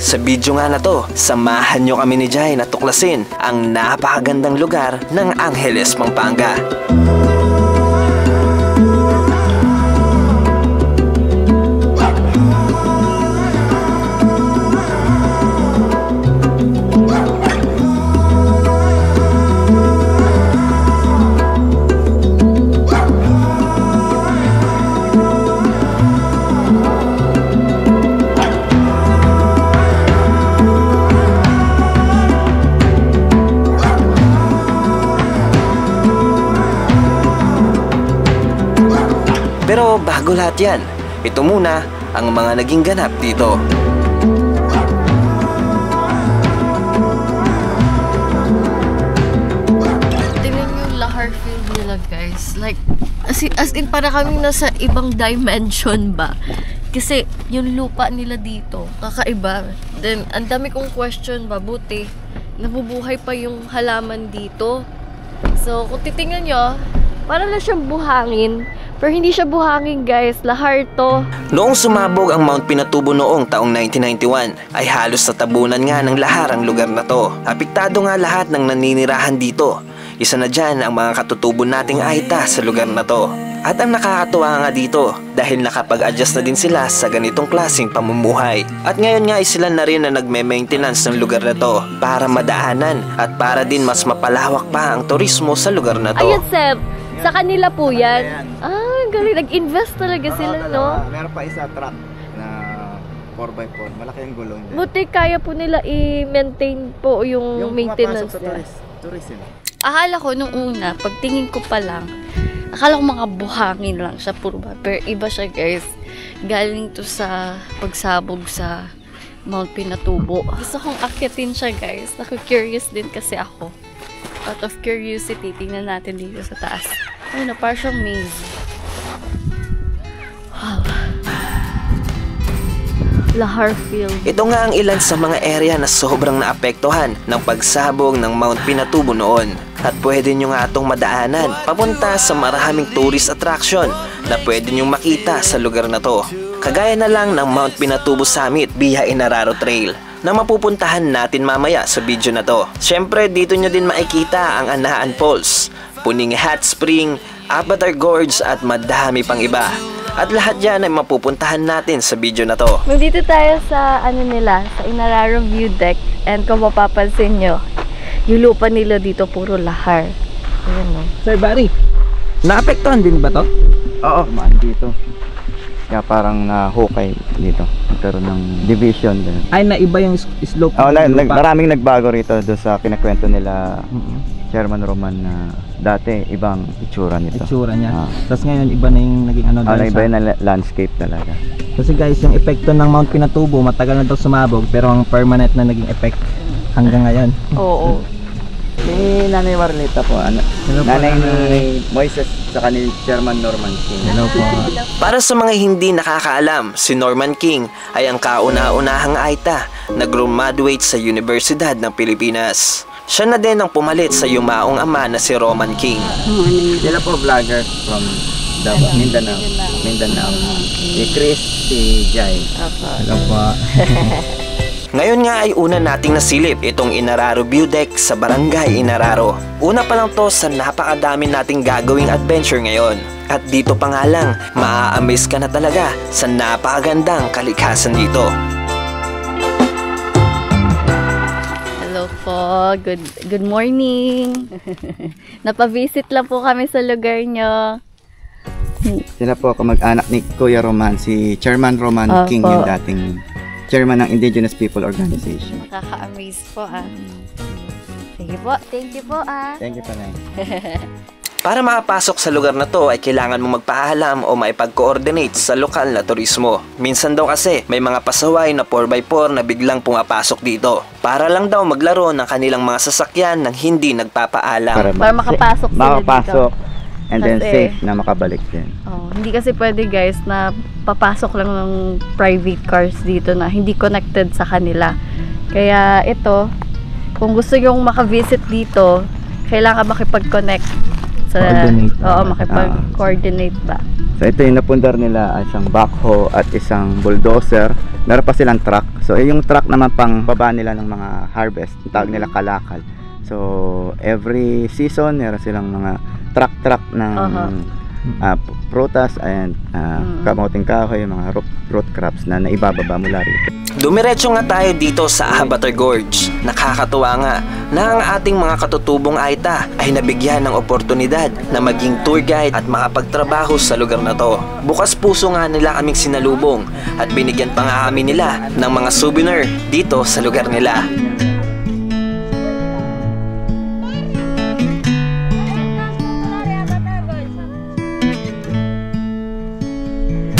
Sa video nga na to, samahan nyo kami ni Jai na tuklasin ang napakagandang lugar ng Angeles, Pampanga. Pero bago lahat yan, ito muna ang mga naging ganap dito. Tingnan yung lahar field nila guys. Like, as in para kami nasa ibang dimension ba? Kasi yung lupa nila dito, kakaiba. Then, ang dami kong question ba, buti nabubuhay pa yung halaman dito. So, kung titingnan nyo, parang na siyang buhangin. Pero hindi siya buhangin guys, lahar to. Noong sumabog ang Mount Pinatubo noong taong 1991, ay halos natabunan nga ng lahar ang lugar na to. Apektado nga lahat ng naninirahan dito. Isa na dyan ang mga katutubo nating Aita sa lugar na to. At ang nakakatuwa nga dito, dahil nakapag-adjust na din sila sa ganitong klaseng pamumuhay. At ngayon nga ay sila na rin na nagme-maintenance ng lugar na to para madaanan at para din mas mapalawak pa ang turismo sa lugar na to. Ayan Seb, sa kanila po yan. Ah, galing. Nag-invest talaga sila, no? Meron pa isa truck na 4x4. Malaki yung gulong dyan. Buti kaya po nila i-maintain po yung maintenance sa nila. tourism. Akala ko nung una, pagtingin ko pa lang, akala ko mga buhangin lang siya, puro ba. Pero iba siya guys. Galing to sa pagsabog sa Mount Pinatubo. Gusto kong akyatin siya guys. Naku-curious din kasi ako. Out of curiosity, tingnan natin dito sa taas. Ayun na, parang siyang maze. Wow. Lahar Field. Ito nga ang ilan sa mga area na sobrang naapektuhan ng pagsabog ng Mount Pinatubo noon. At pwede nyo nga itong madaanan papunta sa maraming tourist attraction na pwede nyo makita sa lugar na to. Kagaya na lang ng Mount Pinatubo Summit via Inararo Trail na mapupuntahan natin mamaya sa video na to. Siyempre dito nyo din makikita ang Anahan Falls, Puning Hot Spring, Avatar Gorge at madami pang iba. At lahat yan ay mapupuntahan natin sa video na to. Nandito tayo sa nila, sa Inararo View Deck. And kung mapapansin nyo, yung lupa nila dito puro lahar. Ayan no. Sir Barry, naapektuhan din ba to? Oo, maan dito. Kaya parang na-hukay dito. Nagkaroon ng division din. Ay, naiba yung slope. Oo, maraming nagbago rito doon sa kinakwento nila Chairman Roman na dati ibang itsura nito. Itsura niya. Tapos ngayon iba na yung naging ano doon. Iba yung landscape talaga. Kasi guys, yung epekto ng Mount Pinatubo, matagal na daw sumabog, pero ang permanent na naging effect hanggang ngayon. Oo. Ni Nanay Warlita po, nanay ni Moises sa ni Chairman Norman King. Hello po. Para sa mga hindi nakakaalam, si Norman King ay ang kauna-unahang Aita na graduate sa Universidad ng Pilipinas. Siya na din ang pumalit sa yumaong ama na si Roman King. Sila po vlogger from Davao, Mindanao. Si Chris, si Jai. Hello po. Ngayon nga ay una nating nasilip itong Inararo View Deck sa Barangay Inararo. Una pa lang to sa napakadami nating gagawing adventure ngayon. At dito pa nga lang, maa-amaze ka na talaga sa napakagandang kalikhasan dito. Hello po, good morning. Napavisit lang po kami sa lugar nyo. Sila po kamag-anak ni Kuya Roman, si Chairman Roman King, yung dating Chairman ng Indigenous People Organization. Nakaka-amaze po Sige po, thank you po Thank you po na. Para makapasok sa lugar na to ay kailangan mong magpaalam o maipag-coordinate sa lokal na turismo. Minsan daw kasi may mga pasaway na 4x4 na biglang pumapasok dito. Para lang daw maglaro ng kanilang mga sasakyan nang hindi nagpapaalam. Para makapasok sila dito. And then safe na makabalik din. Hindi kasi pwede guys na papasok lang ng private cars dito na hindi connected sa kanila. Kaya ito, kung gusto yung makavisit dito, kailangan makipag-connect sa makipag-coordinate ba. So ito yung napundar nila, isang backhoe at isang bulldozer. Meron pa silang truck. So yung truck naman pang baba nila ng mga harvest, yung tawag nila kalakal. So every season meron silang mga truck ng prutas and kamuting kahoy, mga root crops na naibababa mula rito. Dumiretso nga tayo dito sa Avatar Gorge. Nakakatuwa nga na ang ating mga katutubong Aita ay nabigyan ng oportunidad na maging tour guide at makapagtrabaho sa lugar na to. Bukas puso nga nila kaming sinalubong at binigyan pa nga kami nila ng mga souvenir dito sa lugar nila.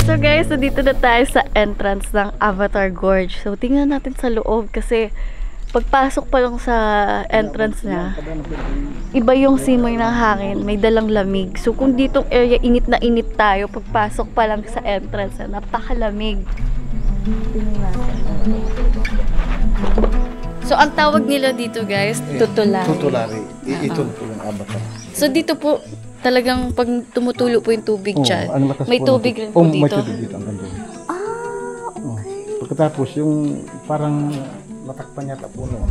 So guys, so dito na tayo sa entrance ng Avatar Gorge. So tingnan natin sa loob kasi pagpasok pa lang sa entrance niya, iba yung simoy ng hangin, may dalang lamig. So kung ditong area init na init tayo, pagpasok pa lang sa entrance na napakalamig. Tingnan natin. So ang tawag nila dito guys, tutulari. Tutulari. Ito po yung Avatar. So dito po talagang pag tumutulo po yung tubig dyan, may tubig rin po dito. May tubig dito ang ganda. Pagkatapos yung parang natakpan yata po noon.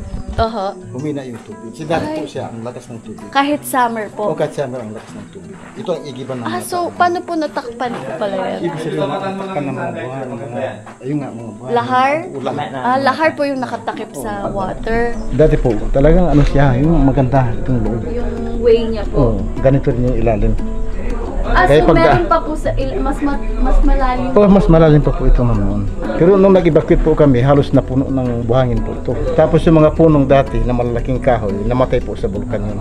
Humina yung tubig. Si dati po siya, ang lakas ng tubig. Kahit summer po. O kahit summer, ang lakas ng tubig. Ito ang igiban ng mga So paano po natakpan po pala yan? ibig sabihin natakpan ng mga buhay, ayun nga, mga buhay. Lahar? Lahar. Lahar po yung nakatakip sa water. Dati po, talagang ano siya, yung maganda itong loob. Yung way niya po. Ganito rin yung ilalim. So meron pa po sa mas malalim. Mas malalim pa po ito noon. Pero nung nag-evacuate po kami, halos napuno ng buhangin po ito. Tapos yung mga punong dati na malalaking kahoy, namatay po sa bulkan yun.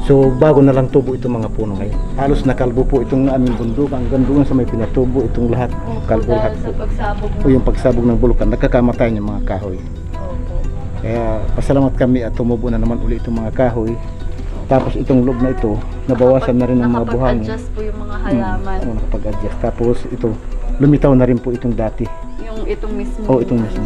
So bago na lang tubo itong mga puno ngayon. Halos nakalbo po itong aming bundok. Hanggang doon sa may pinatubo, itong lahat, kalbo lahat po. O yung pagsabog ng bulkan, nagkakamatay yung mga kahoy. Kaya pasalamat kami at tumubo na naman uli itong mga kahoy. Tapos itong loob na ito, nabawasan na rin ng mga buhangin. Nakapag-adjust po yung mga halaman. Nakapag-adjust. Tapos ito, lumitaw na rin po itong dati. Yung itong mismo. Itong mismo.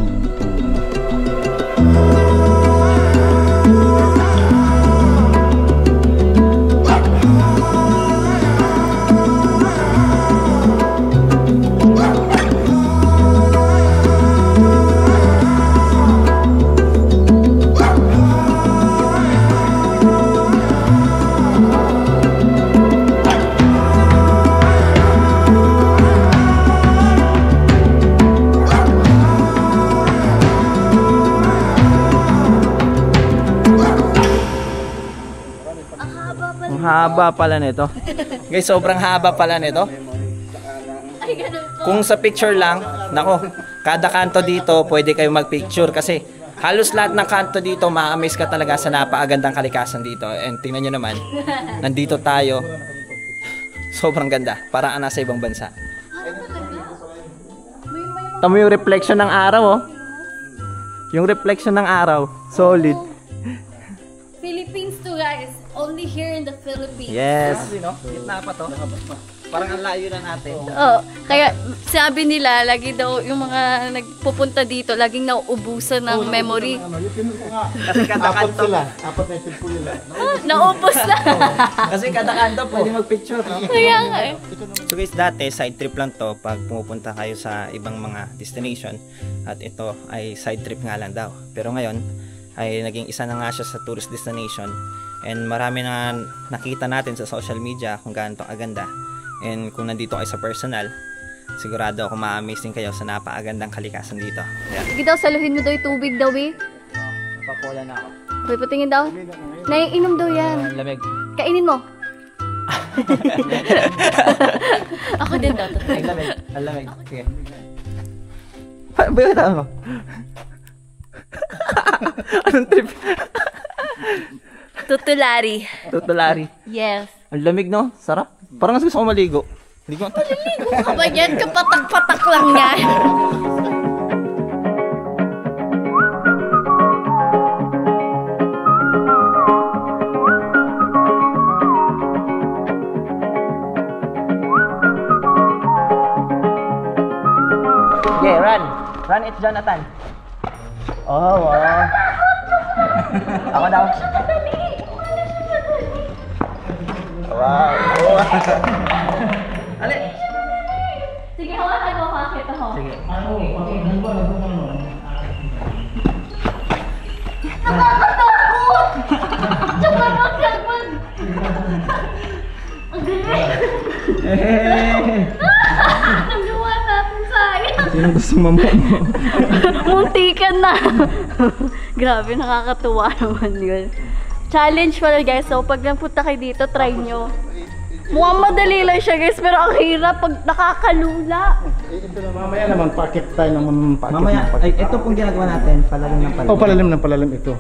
Haba pala nito. Guys, sobrang haba pala nito. Kung sa picture lang, nako, kada kanto dito pwede kayo magpicture kasi halos lahat ng kanto dito ma-amaze ka talaga sa napakagandang kalikasan dito. And tingnan nyo naman, nandito tayo. Sobrang ganda, parang nasa ibang bansa. Tama yung reflection ng araw, oh. Yung reflection ng araw, solid. Philippines to guys. Only here in the Philippines. Yes. Gitna pa to. Parang ang layo na natin. Kaya sabi nila, lagi daw yung mga nagpupunta dito, laging nauubusan ng memory. Kasi kada kanto Apat na yung po nila. Naubos na. Kasi kada kanto pwede magpicture, no? Kaya nga eh. So guys, dati side trip lang to pag pumupunta kayo sa ibang mga destination. At ito ay side trip nga lang daw. Pero ngayon ay naging isa na nga siya sa tourist destination. And marami na nakita natin sa social media kung gaano to aganda. And kung nandito kayo sa personal, sigurado ako ma-amaze din kayo sa napakagandang kalikasan dito. Yeah. Sige daw, saluhin mo daw yung tubig daw eh. Papula na ako. May patingin daw. Naiinom daw yan. Lamig. Kainin mo. Ako din daw. Lamig. Lamig. Sige. Bayatan mo. Anong trip? Tutulari. Tutulari. Yes. Ang lamig, no? Sarap. Parang gusto ko maligo. Hindi ko. Maliligo ka ba yan? Kapatak-patak lang yan. Okay, run. Run, it's Jonathan. Oh, wow. Ako daw. Wow. Ali! Sige, hawakan mo, kakita ko. Sige. Nakakatakot! Tsaka nakakapag... Ang galing! Ang gawa natin, sayang! Sino gusto mamuha mo? Muntikan na! Grabe, nakakatuwa naman yun. Challenge pala guys, so pag napunta kayo dito, try nyo. Mukhang madali lang siya guys, pero ang hirap pag nakakalula. Ito na mamaya naman, pakit tayo naman pakit. Mamaya, ay, ito pong ginagawa natin, palalim ng palalim. Oh, palalim ng palalim ito.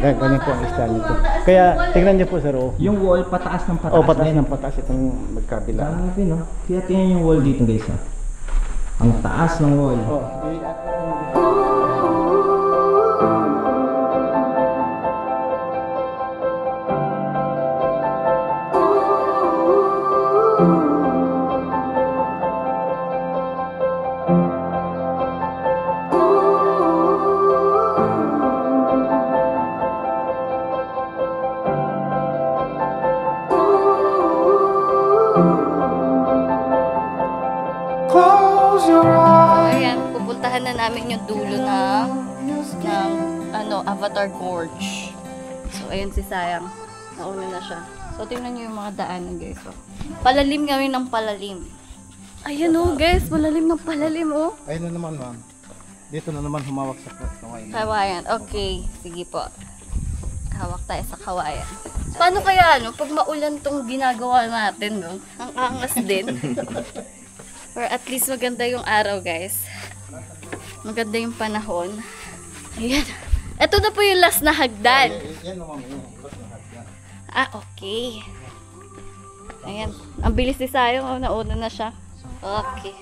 Ganyan po ang style nito. Kaya, tingnan niyo po sir, oh. Yung wall, pataas ng pataas. Oh, pataas ng pataas itong magkabila. Grabe, no? Kaya tingnan yung wall dito guys, ha? Ang taas ng wall. Oh, Ayan, pupuntahan na namin yung dulo ng Avatar Gorge. So, ayan si Sayang. Nauna na siya. So, tingnan nyo yung mga daanan guys. Oh. Palalim kami ng palalim. Ayan oh guys, palalim ng palalim oh. ayun na naman ma'am. Dito na naman humawak sa kawayan. Kawayan. Okay, sige po. Hawak tayo sa kawayan. Paano kaya pag maulan tong ginagawa natin, no? Ang angas din. Or at least maganda yung araw, guys. Maganda yung panahon. Ayan. Ito na po yung last na hagdan. Yan naman yung last na hagdan. Ah, okay. Ayan. Ang bilis ni Sayong. Oh, nauna na siya. Okay.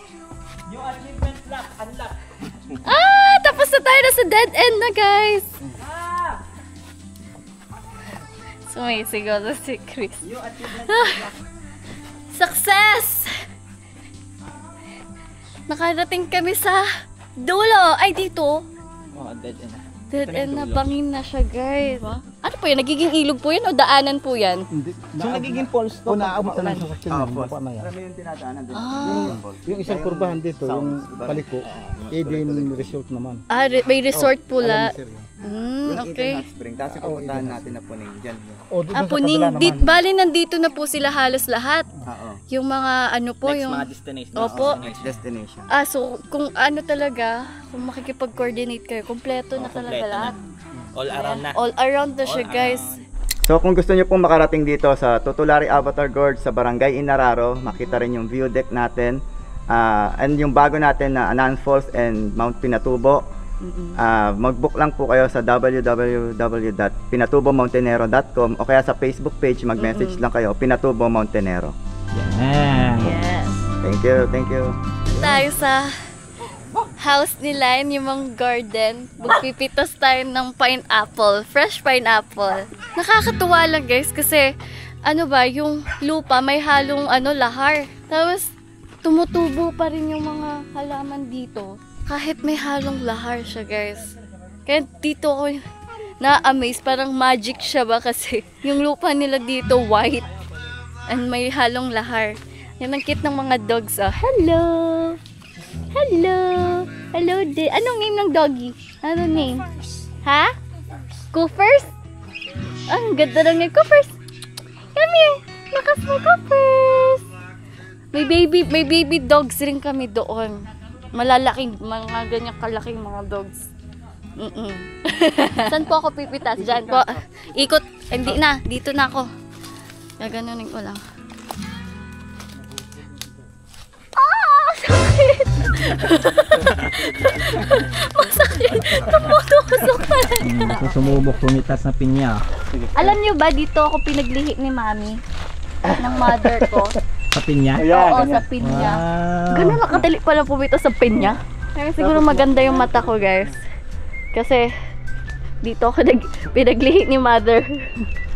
Yung achievement lock, unlock. Ah! Tapos na tayo na sa dead end na, guys. Sumisigaw na si Chris. Yung achievement Ah! Success! Nakarating kami sa dulo. Ay, dito. Oh, dead end. Dead end na, bangin na siya, guys. Ano po yan? Nagiging ilog po yan o daanan po yan? Hindi. So, nagiging false to. Kung naabot na lang sa sakyan, yung baba na yan. Marami yung tinadaanan din. Yung isang kurbahan dito, yung paliko, Eden Resort naman. Ah, may resort pula. Alam ni sir yun. Yung Okay. Eden Hot Spring. Tapos pupuntahan natin na Puning dyan. Oh, doon Ah, sa Puning. kabila naman. Bali, nandito na po sila halos lahat. Oo. Yung mga ano po, Next yung... mga destination. Opo. Next destination. Ah, so kung ano talaga, kung makikipag-coordinate kayo, kompleto na talaga kompleto lahat. All around na. All around na siya, guys. So kung gusto niyo pong makarating dito sa Tutulari Avatar Gorge sa Barangay Inararo, makita rin yung view deck natin. And yung bago natin na Anan Falls and Mount Pinatubo. Mag-book lang po kayo sa www.pinatubomountainero.com o kaya sa Facebook page mag-message lang kayo, Pinatubo Mountainero. Yeah. Yes. Thank you, thank you. Tayo sa house nila, yung mga garden. Magpipitos tayo ng pineapple, fresh pineapple. Nakakatuwa lang guys kasi ano ba, yung lupa may halong lahar. Tapos tumutubo pa rin yung mga halaman dito. Kahit may halong lahar siya guys. Kaya dito ako na-amaze, parang magic siya ba kasi yung lupa nila dito white and may halong lahar. Yan ang cute ng mga dogs. Oh. Hello! Hello! Hello, anong name ng doggy? Anong name? Ha? Coopers? Ah, ang ganda lang yung Coopers. Come here! Lakas mo, Coopers! May baby dogs rin kami doon. Malalaking, mga ganyang kalaking mga dogs. Saan po ako pipitas? Diyan po. Ikot. Hindi na. Dito na ako. Gaganunin ko lang. Sakit! Masakit! Tumutusok pa rin. So, sumubok pumitas na pinya. Alam niyo ba, dito ako pinaglihi ni Mami? Ng mother ko. Sa pinya? Oo, sa pinya. Ganun nakadali pala pumitas sa pinya. Kaya siguro maganda yung mata ko, guys. Kasi, dito ako pinaglihi ni mother.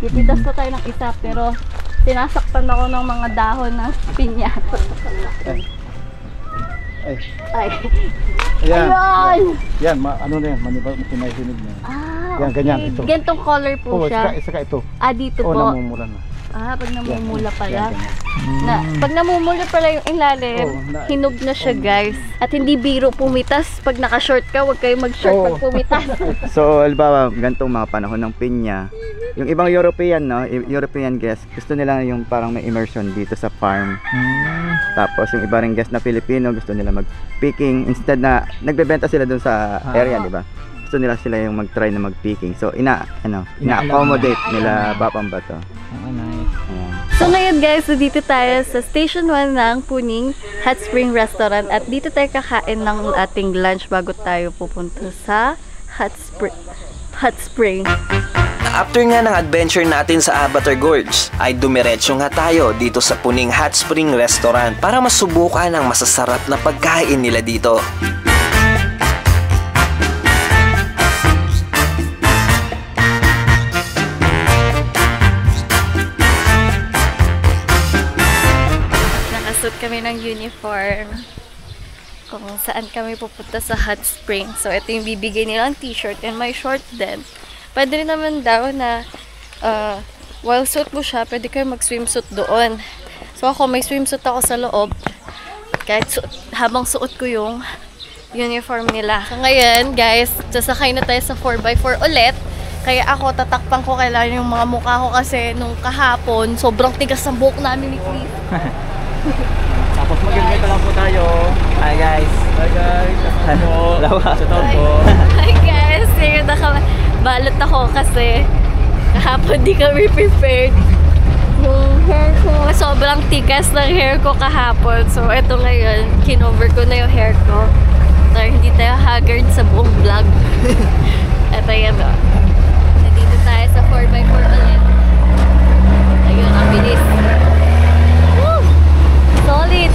Pipitas pa tayo ng isa, pero sinasaktan ako ng mga dahon ng pinya. Ay, Ay. ayan. Ayun! Yan, ano na yan, manibag mo pinahihinig na yan. Ah, Yan, okay. ganyan, ito. Gantong color po Oh, siya. saka ito. Ah, dito Oh, po. namumura na. Pag namumula pala. Pag namumula pala yung ilalim, hinog na siya guys. At hindi biro pumitas. Pag naka-short ka, huwag kayo mag-short pag pumitas. So, halimbawa, ganitong mga panahon ng pinya, yung ibang European, no, European guests, gusto nila yung parang may immersion dito sa farm. Tapos yung iba ring guest na Filipino, gusto nila mag-picking. Instead na, nagbebenta sila dun sa area, di ba? Gusto nila sila yung mag-try na mag-picking. So, ina-accommodate nila Bapambato. Nice. Ayan. So ngayon guys, dito tayo sa Station 1 ng Puning Hot Spring Restaurant. At dito tayo kakain ng ating lunch bago tayo pupunta sa Hot Spring. After nga ng adventure natin sa Avatar Gorge, ay dumiretso nga tayo dito sa Puning Hot Spring Restaurant para masubukan ang masasarap na pagkain nila dito. Nakasuot kami ng uniform kung saan kami pupunta sa Hot Spring. So ito yung bibigay nilang t-shirt and my short din. Pwede rin naman daw na while suit mo siya, pwede kayo mag-swimsuit doon. So ako, may swimsuit ako sa loob. Kahit habang suot ko yung uniform nila. So ngayon, guys, sasakay na tayo sa 4x4 ulit. Kaya ako, tatakpan ko kailangan yung mga mukha ko kasi nung kahapon, sobrang tigas ng buhok namin ni Chris. Tapos mag-invite lang po tayo. Hi guys. Hi guys. Hello. Sa po. Hi guys, here balot ako kasi kahapon di kami prepared. Yung hair ko, sobrang tigas ng hair ko kahapon. So ito ngayon, kinover ko na yung hair ko. So hindi tayo haggard sa buong vlog. At ayan o. Nandito tayo sa 4x4 ulit. Ayun, ang bilis. Woo! Solid!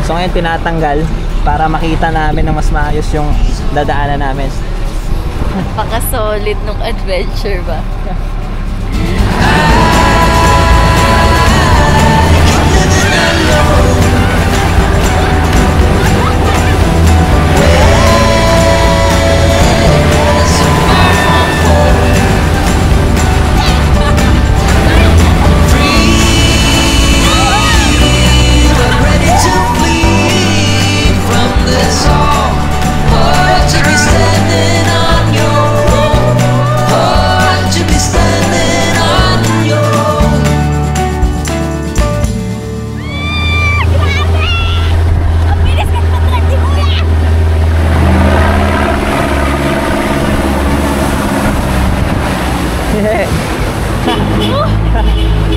So ngayon tinatanggal para makita namin na mas maayos yung dadaanan namin. Napaka-solid nung adventure ba?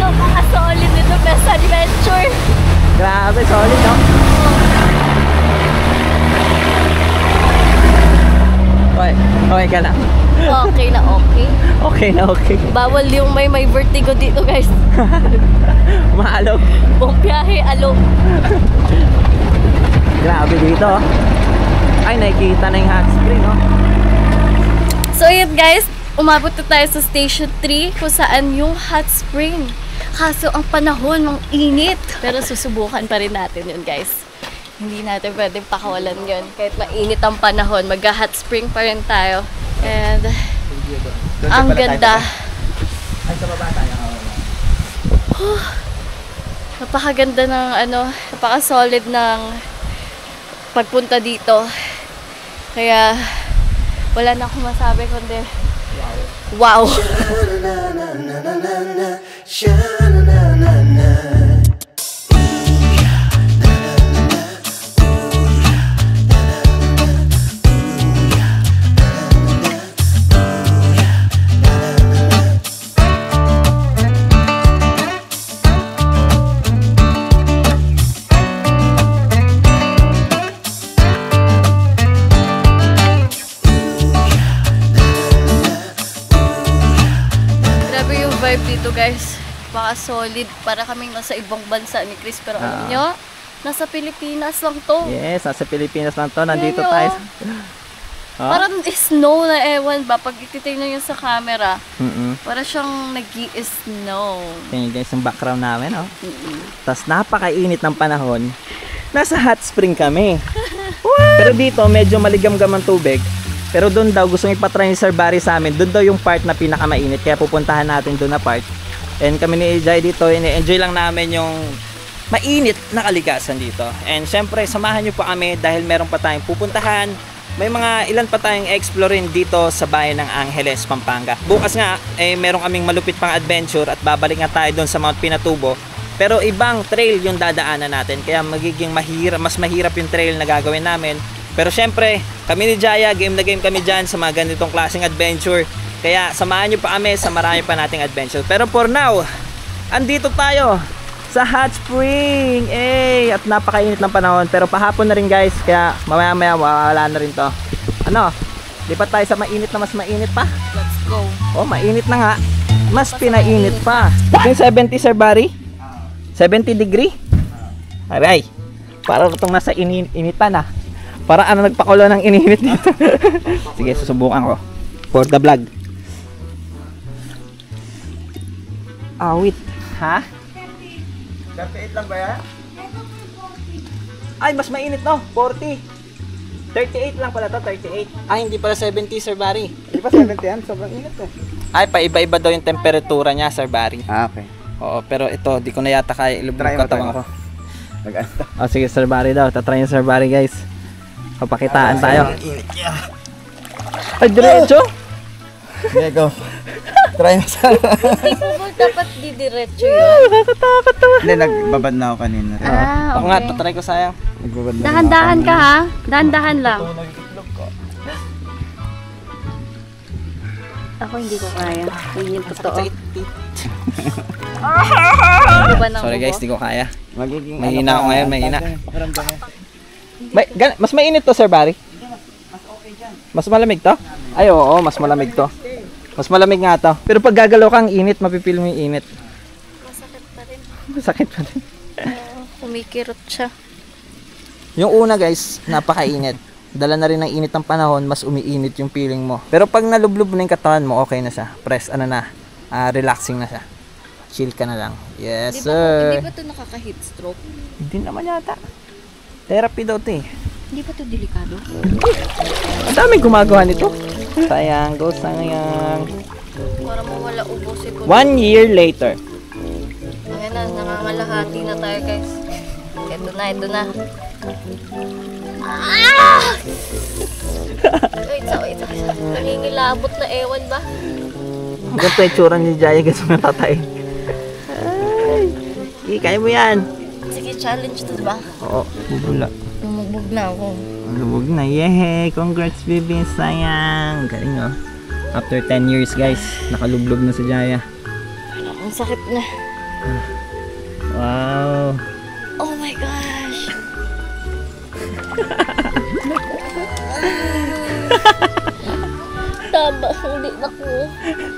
Napaka-solid nito, best adventure. Grabe, solid, no? Okay ka na. Okay na okay. Okay na okay. Bawal yung may vertigo dito guys. Maalog. Buong biyahe, alog. Grabe dito. Ay, nakikita na yung hot spring, no? So yun guys, umabot na tayo sa Station 3 kung saan yung hot spring. Kaso ang panahon, ang init. Pero susubukan pa rin natin yun guys. Hindi natin pwedeng pakawalan yun. Kahit mainit ang panahon, mag-hot spring pa rin tayo. And ang ganda. Ay, sa baba tayo. Napakaganda ng napaka-solid ng pagpunta dito. Kaya wala na akong masabi kundi wow. solid. Para kaming nasa ibang bansa ni Chris. Pero alam nyo, nasa Pilipinas lang to. Yes, nasa Pilipinas lang to. Nandito Ayan, tayo. Parang snow na ewan ba? Pag ititignan nyo sa camera, para siyang nag-i-snow. Yan guys, yung background namin. Tapos napakainit ng panahon. Nasa hot spring kami. Pero dito, medyo maligam-gam ang tubig. Pero doon daw, gustong ipatry ni Sir Barry sa amin. Doon daw yung part na pinakamainit. Kaya pupuntahan natin doon na part. And kami ni Jai dito, ini-enjoy lang namin yung mainit na kalikasan dito. And syempre, samahan nyo pa kami dahil meron pa tayong pupuntahan. May mga ilan pa tayong exploring dito sa bayan ng Angeles, Pampanga. Bukas nga, meron kaming malupit pang adventure at babalik nga tayo doon sa Mount Pinatubo. Pero ibang trail yung dadaanan natin. Kaya magiging mas mahirap yung trail na gagawin namin. Pero syempre, kami ni Jaya, game na game kami dyan sa mga ganitong klaseng adventure. Kaya samahan nyo pa kami sa marami pa nating adventure. Pero for now, andito tayo sa hot spring. At napakainit ng panahon. Pero pahapon na rin guys. Kaya mamaya mawawala na rin to. Ano? Lipat tayo sa mainit na mas mainit pa. Let's go. Oh, mainit na nga. Mas pinainit pa. Yung 70 Sir Barry? 70 degree? Aray. Para itong nasa initan ah. Para ano nagpakulo ng ininit dito. Sige, susubukan ko. For the vlog. Awit. Ha? 38 lang ba yan? Ay, mas mainit no. 40. 38 lang pala to, 38. Ay, hindi pala 70, Sir Barry. Di ba 70 yan? Sobrang init eh. Ay, paiba-iba daw yung temperatura niya, Sir Barry. Okay. Oo, pero ito, di ko na yata kaya ilubog Try mo, katawan try mo. ko. Oh, sige, Sir Barry daw. Tatry yung Sir Barry, guys. Papakitaan tayo. Ay, diretso? Okay, go. Try mo sa... Hindi po ba dapat didiretso yun? Nakakatakot to. Hindi, nagbabad na ako kanina. Ako nga, patry ko sayang. Nagbabad na Dahan-dahan ka ha? Dahan-dahan lang. Ako hindi ko kaya. Yun yung totoo. Sorry guys, di ko kaya. Magiging Mahina ako ngayon, mahina. Pakiramdam mo. Mas mainit to, Sir Barry? Mas malamig to? Ay, oo, mas malamig to. Mas malamig nga to. Pero pag gagalaw kang init, mapipil mo yung init. Masakit pa rin. Masakit pa rin. Kumikirot siya. Yung una guys, napakainit. Dala na rin ng init ng panahon, mas umiinit yung feeling mo. Pero pag nalublob na yung katawan mo, okay na siya. Relaxing na siya. Chill ka na lang. Yes, sir. Hindi ba ito nakaka-heat stroke? Hindi naman yata. Therapy daw ito eh. Hindi ba ito delikado? Ang daming gumagawa nito. Sayang, go sayang. Para mawala ubos ito. 1 year later. Ayan na, nangangalahati na tayo guys. Ito na. Ah! Wait. Nangingilabot na ewan ba? Ganito yung tsura ni Jaya guys na tatay. Ay, kaya mo yan. Sige, challenge to ba? Oo, bubula. Lumubog na ako. Lubog na, yehey! Congrats, baby! Sayang! Galing, oh. After 10 years, guys, nakalublog na si Jaya. Ang sakit na. Wow! Oh my gosh! Taba, hindi na ko.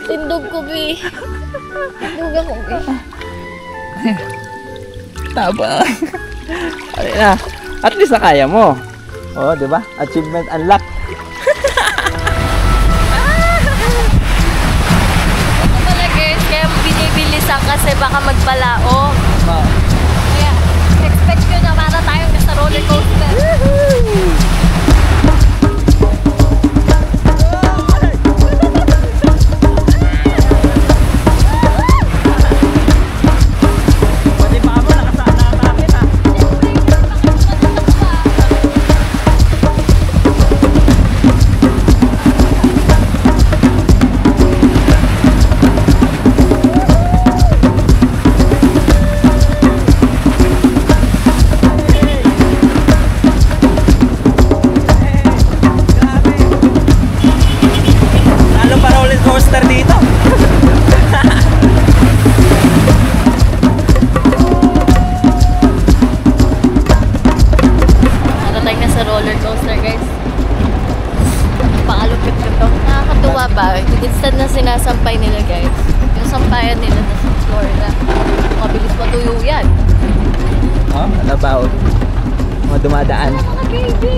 Tindog ko, Bi. Tindog ako, Bi. Taba! Ano na? At least nakaya mo. Oh, di ba? Achievement unlocked. Ito pala guys, kaya binibilisan kasi baka magbalao. Kaya, expect ko na para tayong nasa roller coaster. kalabaw. Mga dumadaan.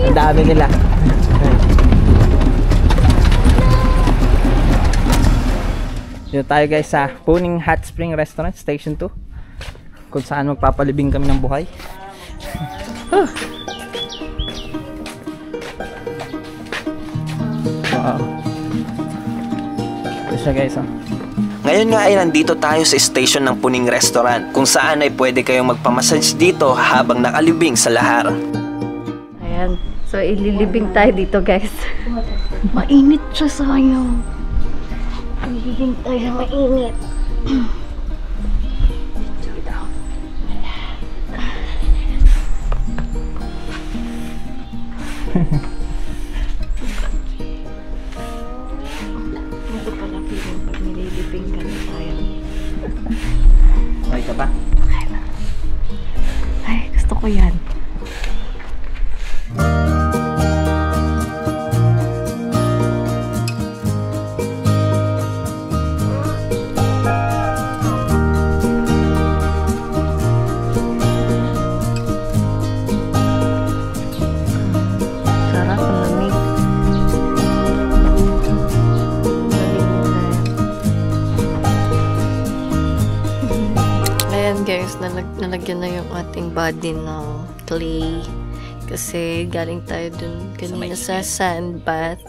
Ang dami nila. Dito tayo guys sa Puning Hot Spring Restaurant, Station 2. Kung saan magpapalibing kami ng buhay. Wow. Ito siya guys, oh. Ngayon nga ay nandito tayo sa station ng Puning Restaurant, kung saan ay pwede kayong magpamassage dito habang nakalibing sa lahar. Ayan. So, ililibing tayo dito, guys. Mainit siya, sayang. Ililibing tayo, mainit. Ito pala feeling pag nililibing ka na tayo. Okay ka ba? Ay, gusto ko yan. Sarap, lamig. Ayan guys, nalagyan na yung ating body ng clay. Kasi galing tayo dun kanina sa sand bath.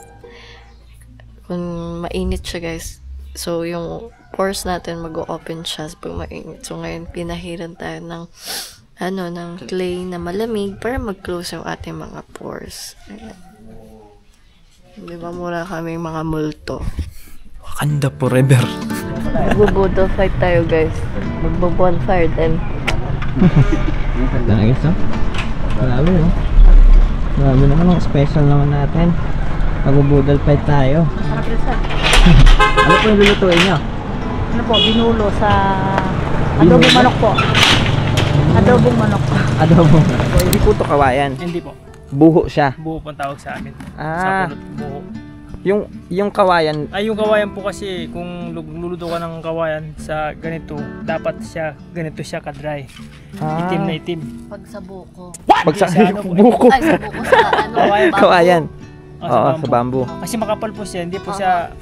Kung mainit siya guys. So yung pores natin mag-open siya pag mainit. So ngayon pinahiran tayo ng ng clay na malamig para mag-close yung ating mga pores. Ayan. Di ba mura kaming mga multo? Wakanda forever. Magbo-bottle fight tayo guys. Magbo-bonfire din. Guys, oh. Marami, no? Marami naman ang special naman natin. Mag-budal fight tayo. Ano po yung lulutuin nyo? Ano po, binulo sa adobong manok po. Adobong manok. Adobo. Hindi po ito kawayan. Hindi po. Buho siya. Buho pang tawag sa amin. Ah. Sa pulot, buho. Yung kawayan. Ay, yung kawayan po kasi, kung luluto ka ng kawayan sa ganito, dapat siya, ganito siya ka-dry. Itim na itim. Pag sa buko. Pag sa Sa ano po? buko. Ay, sa buko sa Kawayan. Kawayan. Ah, Oo, sa bamboo. Kasi makapal po siya, hindi po siya,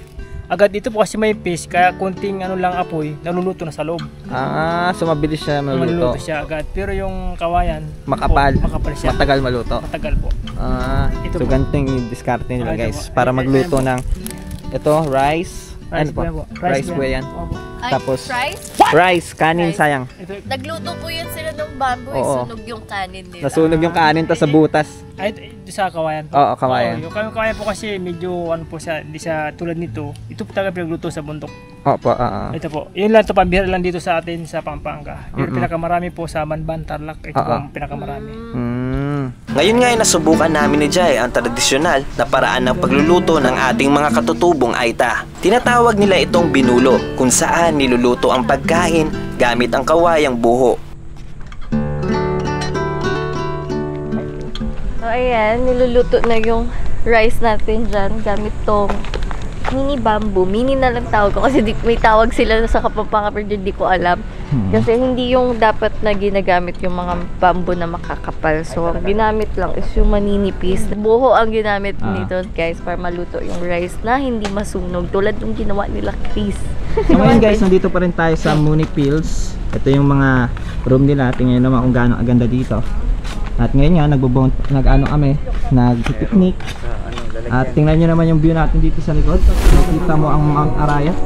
agad dito po kasi may fish, kaya konting ano lang apoy, naluluto na sa loob. Ah, so mabilis siya maluto. Maluluto siya agad. Pero yung kawayan, Makapal. po, makapal siya. Matagal maluto. Matagal po. Ah, Ito so po. ganito yung diskarte nila Ah, ito guys. po. Para magluto ng ito, rice. Ano po? po yan po. Rice po yan. Opo. Ay, Tapos, fries? rice, kanin Rice. sayang. Ito, Nagluto po yan sila ng bamboo. Oo. Sunog yung kanin nila. Nasunog yung kanin tas sa butas. ay, ito sa kawayan po. Oo, kawayan. Yung kawayan po kasi medyo ano po siya, hindi siya tulad nito. Ito po talaga pinagluto sa bundok. Opo, oo. Ito po. Yun lang ito, pambihira lang dito sa atin sa Pampanga. Pero pinakamarami po sa Manban, Tarlac. Ito po ang pinakamarami. Ngayon nga ay nasubukan namin ni Jai ang tradisyonal na paraan ng pagluluto ng ating mga katutubong Aita. Tinatawag nila itong binulo, kung saan niluluto ang pagkain gamit ang kawayang buho. So, ayan. Niluluto na yung rice natin dyan gamit tong mini bamboo. Mini na lang tawag ko kasi may tawag sila sa Kapampangan pero hindi ko alam. Kasi hindi yung dapat na ginagamit yung mga bamboo na makakapal. So, ang ginamit lang is yung maninipis. Buho ang ginamit nito guys para maluto yung rice na hindi masunog. Tulad yung ginawa nila Chris. So ngayon guys, nandito pa rin tayo sa Munich Fields. Ito yung mga room nila. Tingnan nyo naman kung gaano aganda dito. At ngayon nga, nag-ano kami, nag-picnic. At tingnan nyo naman yung view natin dito sa likod. Nakita mo ang Mount Arayat.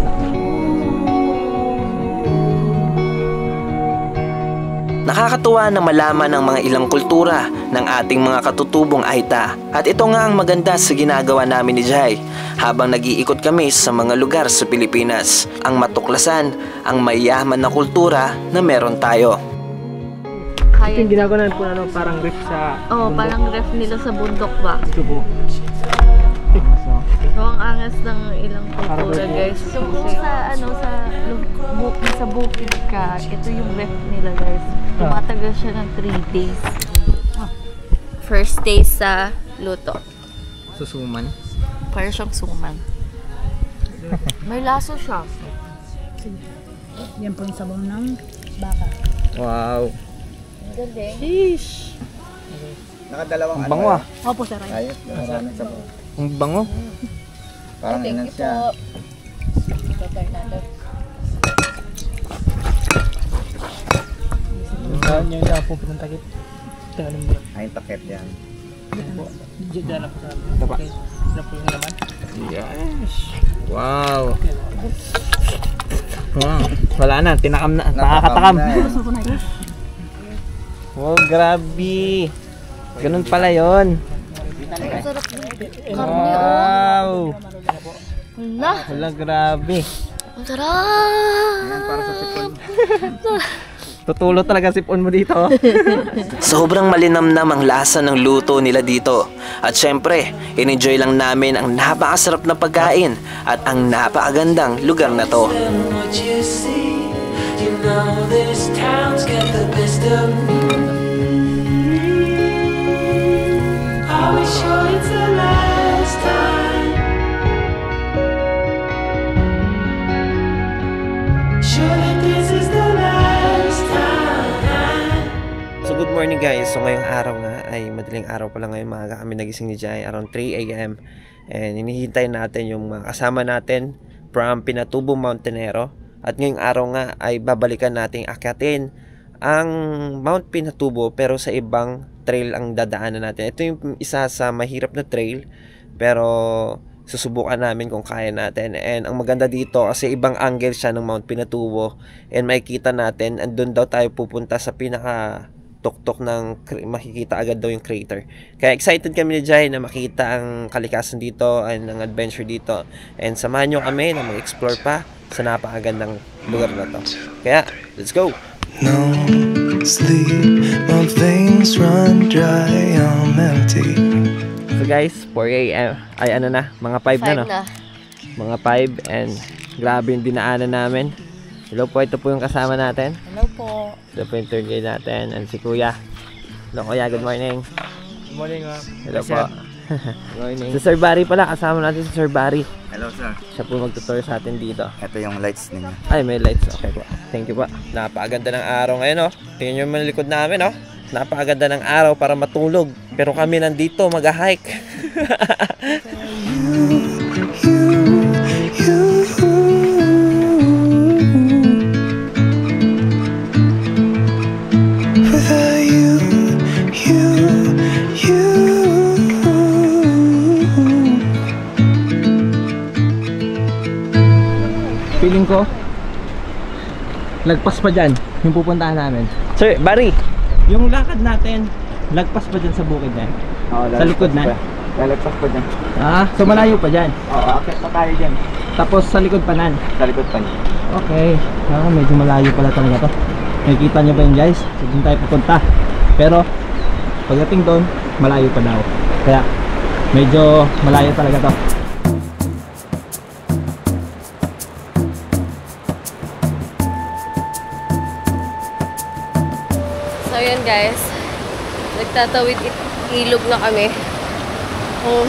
Nakakatuwa na malaman ng mga ilang kultura ng ating mga katutubong Aita. At ito nga ang maganda sa ginagawa namin ni Jai habang nag-iikot kami sa mga lugar sa Pilipinas. Ang matuklasan ang mayaman na kultura na meron tayo. Kaya, Yung ginagawa namin po ano, parang rip sa bundok. parang ref nila sa bundok ba? Ito po. So, ang angas ng ilang kultura guys. So, kung sa, sa bukid ka, ito yung ref nila guys. Tumatagal siya ng 3 days. First day sa luto. Susuman. Para siyang suman. May laso siya. Yan po yung sabaw ng baka. Wow. Galing. Sheesh. Nakadalawang Ang bango ah. Opo, sir. Ayos. Maraming sabaw. Ang bango. Parang Thank inan you siya. po. Ito, Fernando. Yung po pinuntakit. Tagalin mo. Ay, takip yan. Diyan ako sa Tapa. na po yung naman. Yes. Wow. Wow. Wala na, tinakam na. Nakakatakam. Wow, grabe. Ganun pala yon. Ang sarap din. Karne, oh. Wow. Hala. Wala, grabe. Ang sarap. Yan, para sa sipon. Tutulo talaga sipon mo dito. Sobrang malinamnam ang lasa ng luto nila dito. At syempre, in-enjoy lang namin ang napakasarap na pagkain at ang napakagandang lugar na to. What you see, you know this town's got the best of me. Are we sure it's the last time? Sure that this is the last time. So good morning guys. So ngayong araw nga ay madaling araw pa lang ngayon. Maaga kami nagising ni Jai around 3 AM. And hinihintay natin yung mga kasama natin from Pinatubo Mountainero. At ngayong araw nga ay babalikan nating akyatin ang Mount Pinatubo pero sa ibang trail ang dadaanan natin. Ito yung isa sa mahirap na trail pero susubukan namin kung kaya natin. And ang maganda dito kasi ibang angle siya ng Mount Pinatubo and makikita natin andun daw tayo pupunta sa pinaka tuktok ng makikita agad daw yung crater. Kaya excited kami ni Jai na makita ang kalikasan dito and ang adventure dito. And samahan nyo kami na mag-explore pa sa napakagandang lugar na to. Kaya, let's go! No sleep, my veins run dry, I'm empty. So guys, 4 AM. Ay ano na, mga 5 na no? Na. Mga 5 and grabe yung dinaanan namin. Hello po, ito po yung kasama natin. Hello po. Ito po yung tour guide natin and si Kuya. Hello Kuya, good morning. Good morning, Hello sir. po. Morning. Si Sir Barry pala, kasama natin si Sir Barry. Hello, sir. Siya po magtutour sa atin dito. Ito yung lights ninyo. Ay, may lights. Okay po. Thank you po. Napakaganda ng araw ngayon, oh. Tingnan nyo yung likod namin, oh. Napakaganda ng araw para matulog. Pero kami nandito, mag-hike. Feeling ko, lagpas pa dyan yung pupuntahan namin. Sir, Barry, yung lakad natin, lagpas pa dyan sa bukid na yan? Oo, Sa likod na? Lalagpas pa dyan. Ah, so malayo pa dyan. Oo, akit pa tayo dyan. Tapos sa likod pa nan. Sa likod pa niya. Okay. Medyo malayo pala talaga to. Nakikita nyo ba yun guys? So, doon tayo pupunta. Pero, pagdating doon, malayo pa daw. Kaya, medyo malayo talaga to. So yun guys, nagtatawid ilog na kami. Kung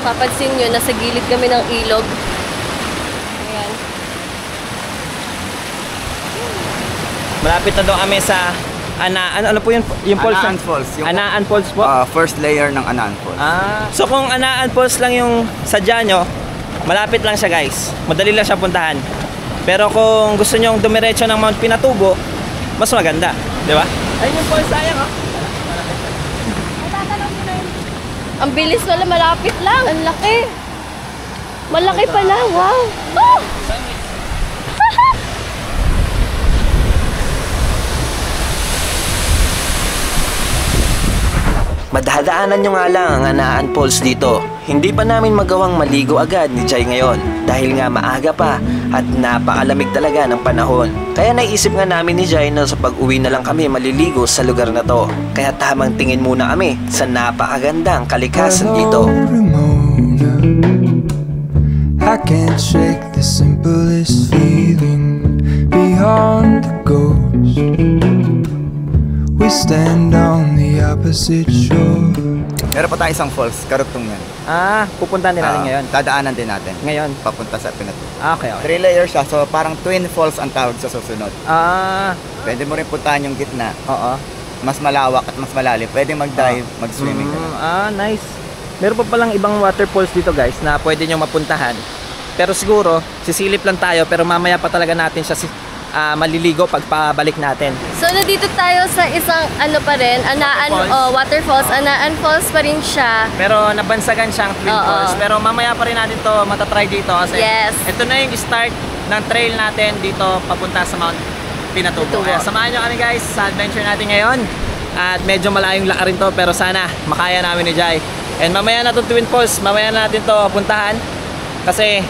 papansin nyo, nasa gilid kami ng ilog. Ayan. Malapit na daw kami sa ano po yun? Yung falls? Anaan Falls. Yung Anaan Falls po? first layer ng Anaan Falls. So kung Anaan Falls lang yung sadya nyo, malapit lang siya guys. Madali lang siya puntahan. Pero kung gusto nyo dumiretso ng Mount Pinatubo, mas maganda. Di ba? Ayun yung falls, sayang oh. Ang bilis wala, malapit lang. Ang laki. Malaki pala, wow. Oh! Madadaanan nyo nga lang ang Anaan Falls dito. Hindi pa namin magawang maligo agad ni Jai ngayon dahil nga maaga pa at napakalamig talaga ng panahon. Kaya naisip nga namin ni Jai na sa pag-uwi na lang kami maliligo sa lugar na to. Kaya tamang tingin muna kami sa napakagandang kalikasan dito. I can't shake the simplest feeling beyond the ghost. We stand on the opposite shore. Meron pa tayo isang falls, karugtong yan. Pupuntahan din natin ngayon. Dadaanan din natin. Ngayon? Papunta sa Pinatubo. Okay, okay. 3 layers siya, so parang twin falls ang tawag sa susunod. Ah, Pwede mo rin puntahan yung gitna. oo. mas malawak at mas malalim, pwedeng mag-dive, mag-swimming. Nice. Meron pa palang ibang waterfalls dito guys na pwede nyo mapuntahan. Pero siguro, sisilip lang tayo pero mamaya pa talaga natin siya maliligo pag pabalik natin. So, nandito tayo sa isang pa rin, waterfalls. Anaan Falls pa rin siya. Pero nabansagan siyang Twin Falls. Pero mamaya pa rin natin to matatry dito kasi ito na yung start ng trail natin dito papunta sa Mount Pinatubo. Kaya samahan nyo kami guys sa adventure natin ngayon. At medyo malayong lakarin to pero sana makaya namin ni Jai. And mamaya na itong Twin Falls, mamaya na natin to puntahan. Kasi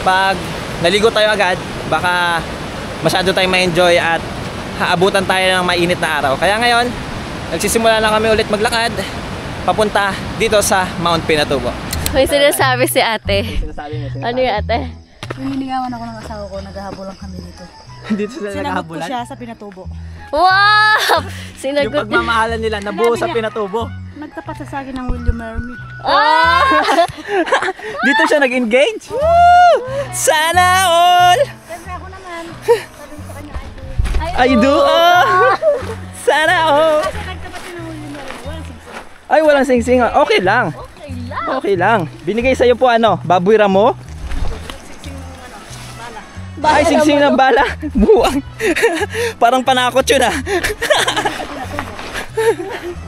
pag naligo tayo agad, baka masyado tayong ma-enjoy at haabutan tayo ng mainit na araw. Kaya ngayon, nagsisimula na kami ulit maglakad papunta dito sa Mount Pinatubo. May sinasabi si ate. Ano yung ate? Nililigawan ako ng asawa ko, naghahabol lang kami dito. Dito sila Sinagot ko naghahabulan? siya sa Pinatubo. Wow! Yung Sinagot pagmamahalan nila nabuo sa Pinatubo. Nagtapat sa akin ng William Mermy. Dito siya nag-engage? Woo! Sana all! Siyempre ako naman. Sabi ko sa kanya, I do Sana all! kasi nagtapat siya ng William Mermy. Walang sigsig. Ay, walang sing-sing. Okay lang. Okay lang. Binigay sa'yo po baboy ramo? Ay, sing-sing ng bala. Buwang. Parang panakot yun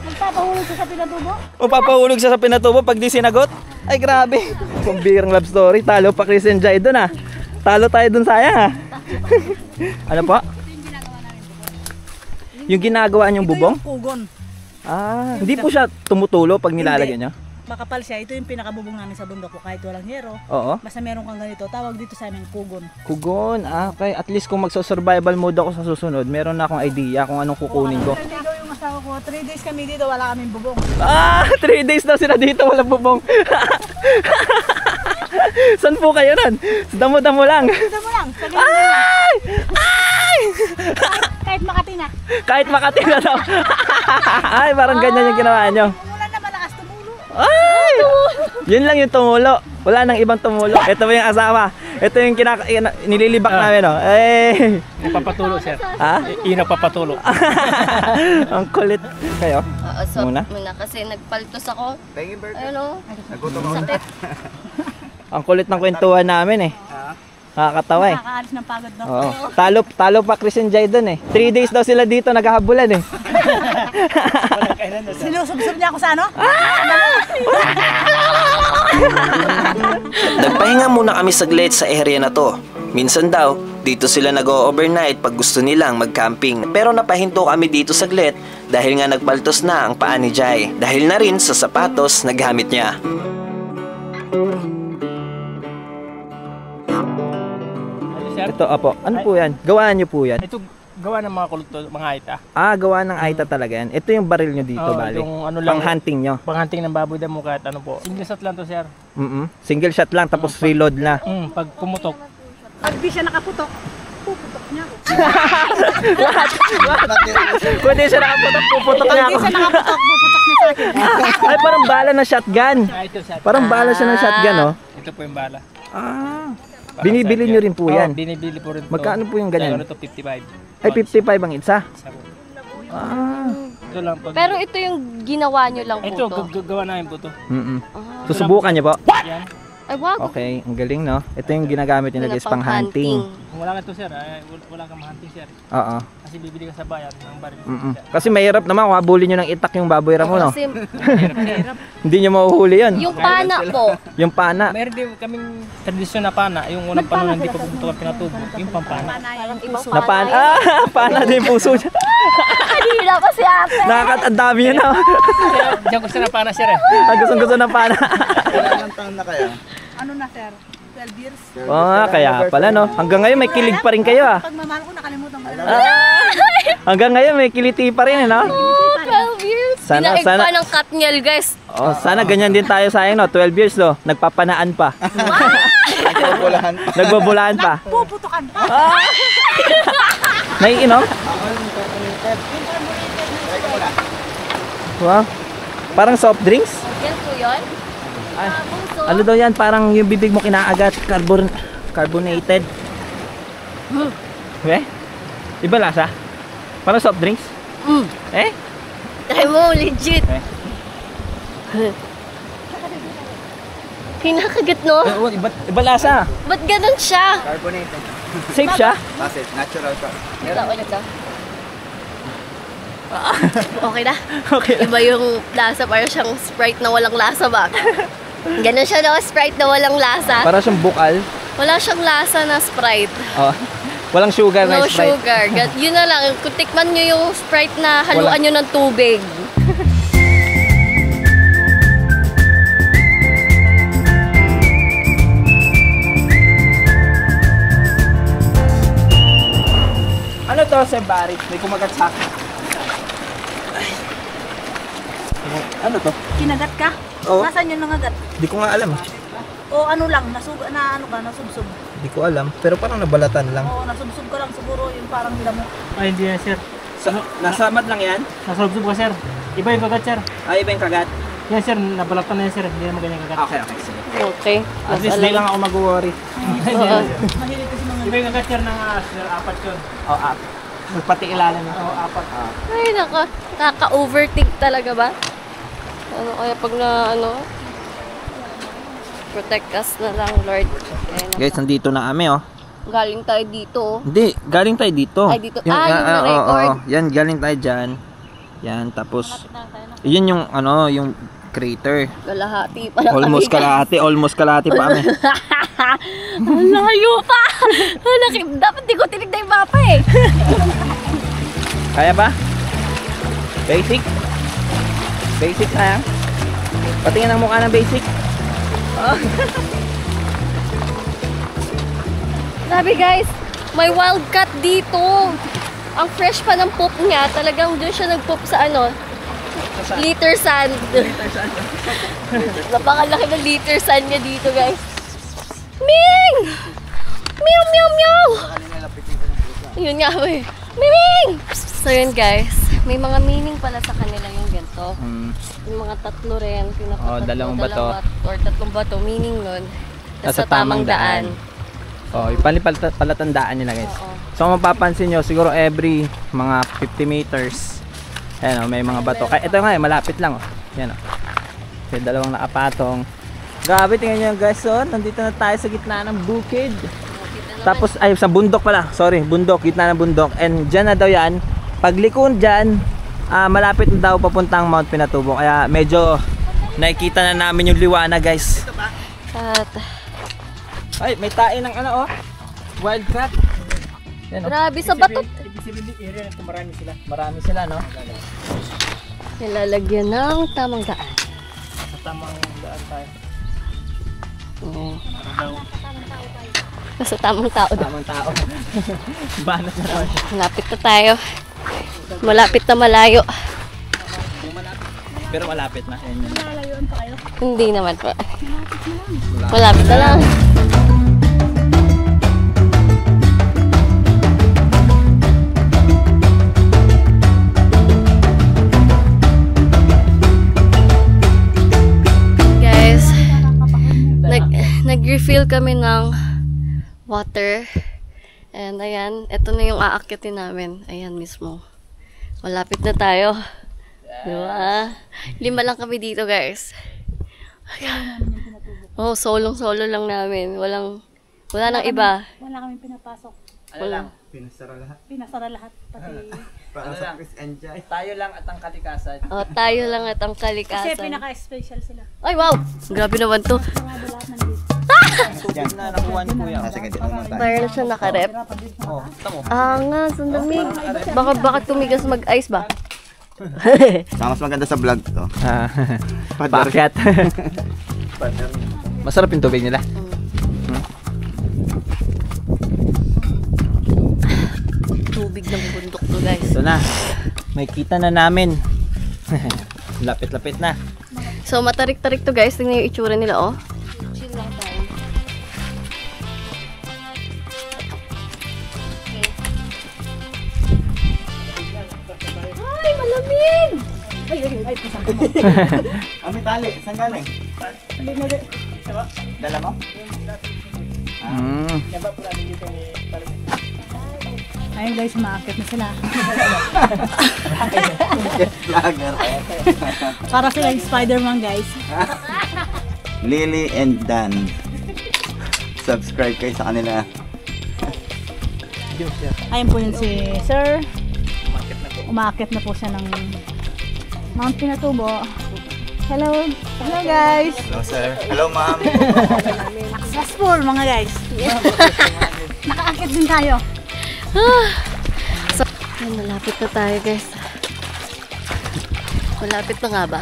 Magpapahulog siya sa Pinatubo? O papahulog siya sa Pinatubo pag di sinagot? Ay, grabe. Pambirang love story. Talo pa Chris and Jai dun Talo tayo dun sayang Ano po? Yung ginagawa niyong bubong? Ito yung kugon. Hindi po siya tumutulo pag nilalagyan niyo? Makapal siya. Ito yung pinakabubong namin sa bundok ko kahit walang hero. Oo. Basta meron kang ganito. Tawag dito sa amin kugon. Kugon. Okay. At least kung magso-survival mode ako sa susunod, meron na akong idea kung anong kukunin ko. Naligaw yung asawa ko. 3 days kami dito. Wala kaming bubong. 3 days daw sila dito, walang bubong. Saan po kayo nun? Sa damo-damo lang. Dito mo lang. Ay! Ay! Kahit Makati na. Kahit Makati na daw. Ay, parang ganyan yung ginawa nyo. Umulan na malakas tumulo. Ay! Yun lang yung tumulo. Wala nang ibang tumulo. Ito ba yung asawa? Ito yung nililibak namin, no? Eh. Papatulo, sir. Ha? Papatulo. Ang kulit. Kayo? So, Muna? kasi nagpaltos ako. Thank you, Bert. Ano? Nagutom ako. Sakit. Ang kulit ng kwentuhan namin Nakakatawa Nakakaalis ng pagod na. Oo. Talo pa Chris and Jai dun 3 days daw sila dito naghahabulan Sinusubsob niya ako sa ano? Nagpahinga muna kami saglit sa area na to. Minsan daw, dito sila nag-overnight pag gusto nilang mag-camping. Pero napahinto kami dito saglit dahil nga nagbaltos na ang paa ni Jai. Dahil na rin sa sapatos na gamit niya. Ito, apo. Ano po yan? Gawaan nyo po yan? Ito gawa ng mga kulto, mga aita. Gawa ng aita talaga yan. Ito yung baril nyo dito, bali. Yung ano lang, Pang-hunting nyo. Pang-hunting ng baboy damo kahit ano po. Single shot lang to, sir. Single shot lang, tapos reload na. Pag pumutok. Pag di siya nakaputok, puputok niya ako. Pwede siya nakaputok, puputok Pag niya di ako. siya nakaputok, puputok niya sa akin. Ay, parang bala na shotgun. Ito, sir. Parang bala siya ng shotgun, Ito po yung bala. Binibili nyo rin po yan. Binibili po rin to. Magkano po yung ganyan? Ano to, 55. Ay, 55 ang isa. Ito lang po. Pero ito yung ginawa nyo lang po Ito, to. gawa namin po to. Susubukan niyo po? Yan. Ay, wag. Okay, ang galing, no? Ito yung ginagamit nila guys, pang hunting. Kung wala ka to, sir, wala kang ma-hunting, sir. Oo. Kasi bibili ka sa bayan ng baril. Kasi mahirap naman kung habulin nyo ng itak yung baboy ramo, no? Kasi Hindi nyo mahuhuli yun. yung pana po. Yung pana. Meron din kaming tradisyon na pana, yung unang panahon hindi pa pupunta ang Pinatubo, yung pampana. Parang ibang Na pana. Pana din yung puso niya. Kanina pa si ate. Ang dami yun, no? Diyan gusto na pana, sir. Ang gusto ng pana. Ilang taon na kaya? Ano na, sir? 12 years. Kaya pala, no? Hanggang ngayon may kilig pa rin kayo, Pagmamahal ko, nakalimutan ko na. Hanggang ngayon may kiliti pa rin, no? 12 years. Sana- Dinaig pa ng katniel, guys. Sana ganyan din tayo sayang, no? 12 years, no? Nagpapanaan pa. Nagpupulahan pa. Nagbabulaan pa. Puputukan pa. Naiinom? Wow. Parang soft drinks? Yan po yun. Ay, Bunso. ano daw yan? Parang yung bibig mo kinaagat. Carbonated. Eh? Iba lasa? Parang soft drinks? Eh? Try mo, legit. Kinakagat, no? Iba lasa. Ba't ganun siya? Carbonated. Safe siya? Bakit? Natural ka. Ulit daw. Okay na. Okay. Iba yung lasa, parang siyang Sprite na walang lasa ba? Ganun siya, no? Sprite na walang lasa. Para siyang bukal. Wala siyang lasa na Sprite. Oh. Walang sugar na No Sprite. sugar. Yun na lang. Kung tikman nyo yung Sprite na haluan nyo ng tubig. Ano to, Sir Barry? May kumagat sa akin. Ano to? Kinagat ka? Oo. Nasaan yung nangagat? Di ko nga alam. O ano lang, nasubsob. Di ko alam. Pero parang nabalatan lang. Oo, nasubsob ka lang siguro yung parang damo. Ay, hindi yan, sir. Nasa mat lang yan? Nasalubsob ka, sir. Iba yung kagat, sir. Ay, iba yung kagat. Yan, sir. Nabalatan na yan, sir. Hindi naman ganyan kagat. Okay, okay. Sige. Okay. At least di lang ako mag-worry. Oo. Iba yung kagat, sir, ng sir, 4 yun. Oh, pati ilalim. Oo, 4. Ay, kaka-overthink talaga ba? Ano kaya pag na, protect us na lang, Lord. Ayan. Guys, nandito na kami, oh. Galing tayo dito, oh. Hindi, galing tayo dito. Ay, dito. Yung na-record. Yan, galing tayo dyan. Yan, tapos, yun yung, yung crater. Kalahati pa lang Almost kalahati pa kami. Ang layo pa! Dapat di ko tinignan yung mapa eh. Kaya ba? Basic? Basic na yan? Patingin ang mukha ng basic. Sabi guys, may wildcat dito. Ang fresh pa ng poop niya. Talagang doon siya nag-poop sa liter sand. Napakalaki ng liter sand niya dito guys. Ming! Meow, meow, meow! Yun nga eh. Ming! So yun guys, may mga meaning pala sa kanila yung ganito. Yung mga tatlo rin, dalawang bato. Or tatlong bato, meaning nun, Nasa tamang daan. Oh, palatandaan nila guys. Oo. So kung mapapansin nyo, siguro every mga 50 meters, ayan, may mga bato. Ito nga malapit lang. Yan, may dalawang nakapatong. Grabe, tingnan nyo guys, nandito na tayo sa gitna ng bukid. Tapos, ay, sa bundok pala. Sorry, bundok, gitna ng bundok. And dyan na daw yan. Paglikon dyan, malapit na daw papuntang Mount Pinatubo. Kaya medyo nakikita na namin yung liwanag guys. At, Ay, may tae ng wildcat. Yan, grabe sa bato. Area na marami sila. Marami sila, no? Nilalagyan ng tamang daan. Sa tamang daan tayo. Oo. Sa tamang tao daw. Tamang tao. Banat na tayo. Malapit na tayo. Malapit na malayo. Pero malapit na. Hindi naman po. Malapit na lang. Guys, nag-refill kami ng water. And ayan, ito na yung aakyatin namin. Ayan mismo. Malapit na tayo. Diba? 5 lang kami dito, guys. Oh, solo lang namin. Wala nang iba. Wala kami pinapasok. Lang? Pinasara lahat. Pati... Para sa Chris Enjoy. Tayo lang at ang kalikasan. Oh, tayo lang at ang Kasi kalikasan. pinaka-special sila. Ay, wow! Grabe naman to. Mga lahat nandito. Yan na nakuha ni Kuya. Sige, dito naman tayo. Mayroon na siya nakarep. Oh, tamo. Nga, sandamig. Baka tumigas mag-ice ba? Mas maganda sa vlog to. Paakyat. Masarap yung tubig nila. Tubig ng bundok to, guys. Ito na. May kita na namin. Lapit-lapit na. So, matarik-tarik to, guys. Tingnan yung itsura nila, oh. Chill lang tayo. Ay, malamig! Ami tali, saan galing? Dala mo? Ayun guys, umaakit na sila. Vlogger. Para sila yung Spider-Man, guys. Lily and Dan. Subscribe kayo sa kanila. Ayun po yun si Sir. Umakit na po siya ng Mount Pinatubo. Hello. Hello, guys. Hello, sir. Hello, ma'am. Successful, mga guys. Nakaakit din tayo. So, ayun, malapit na tayo guys. Malapit na nga ba?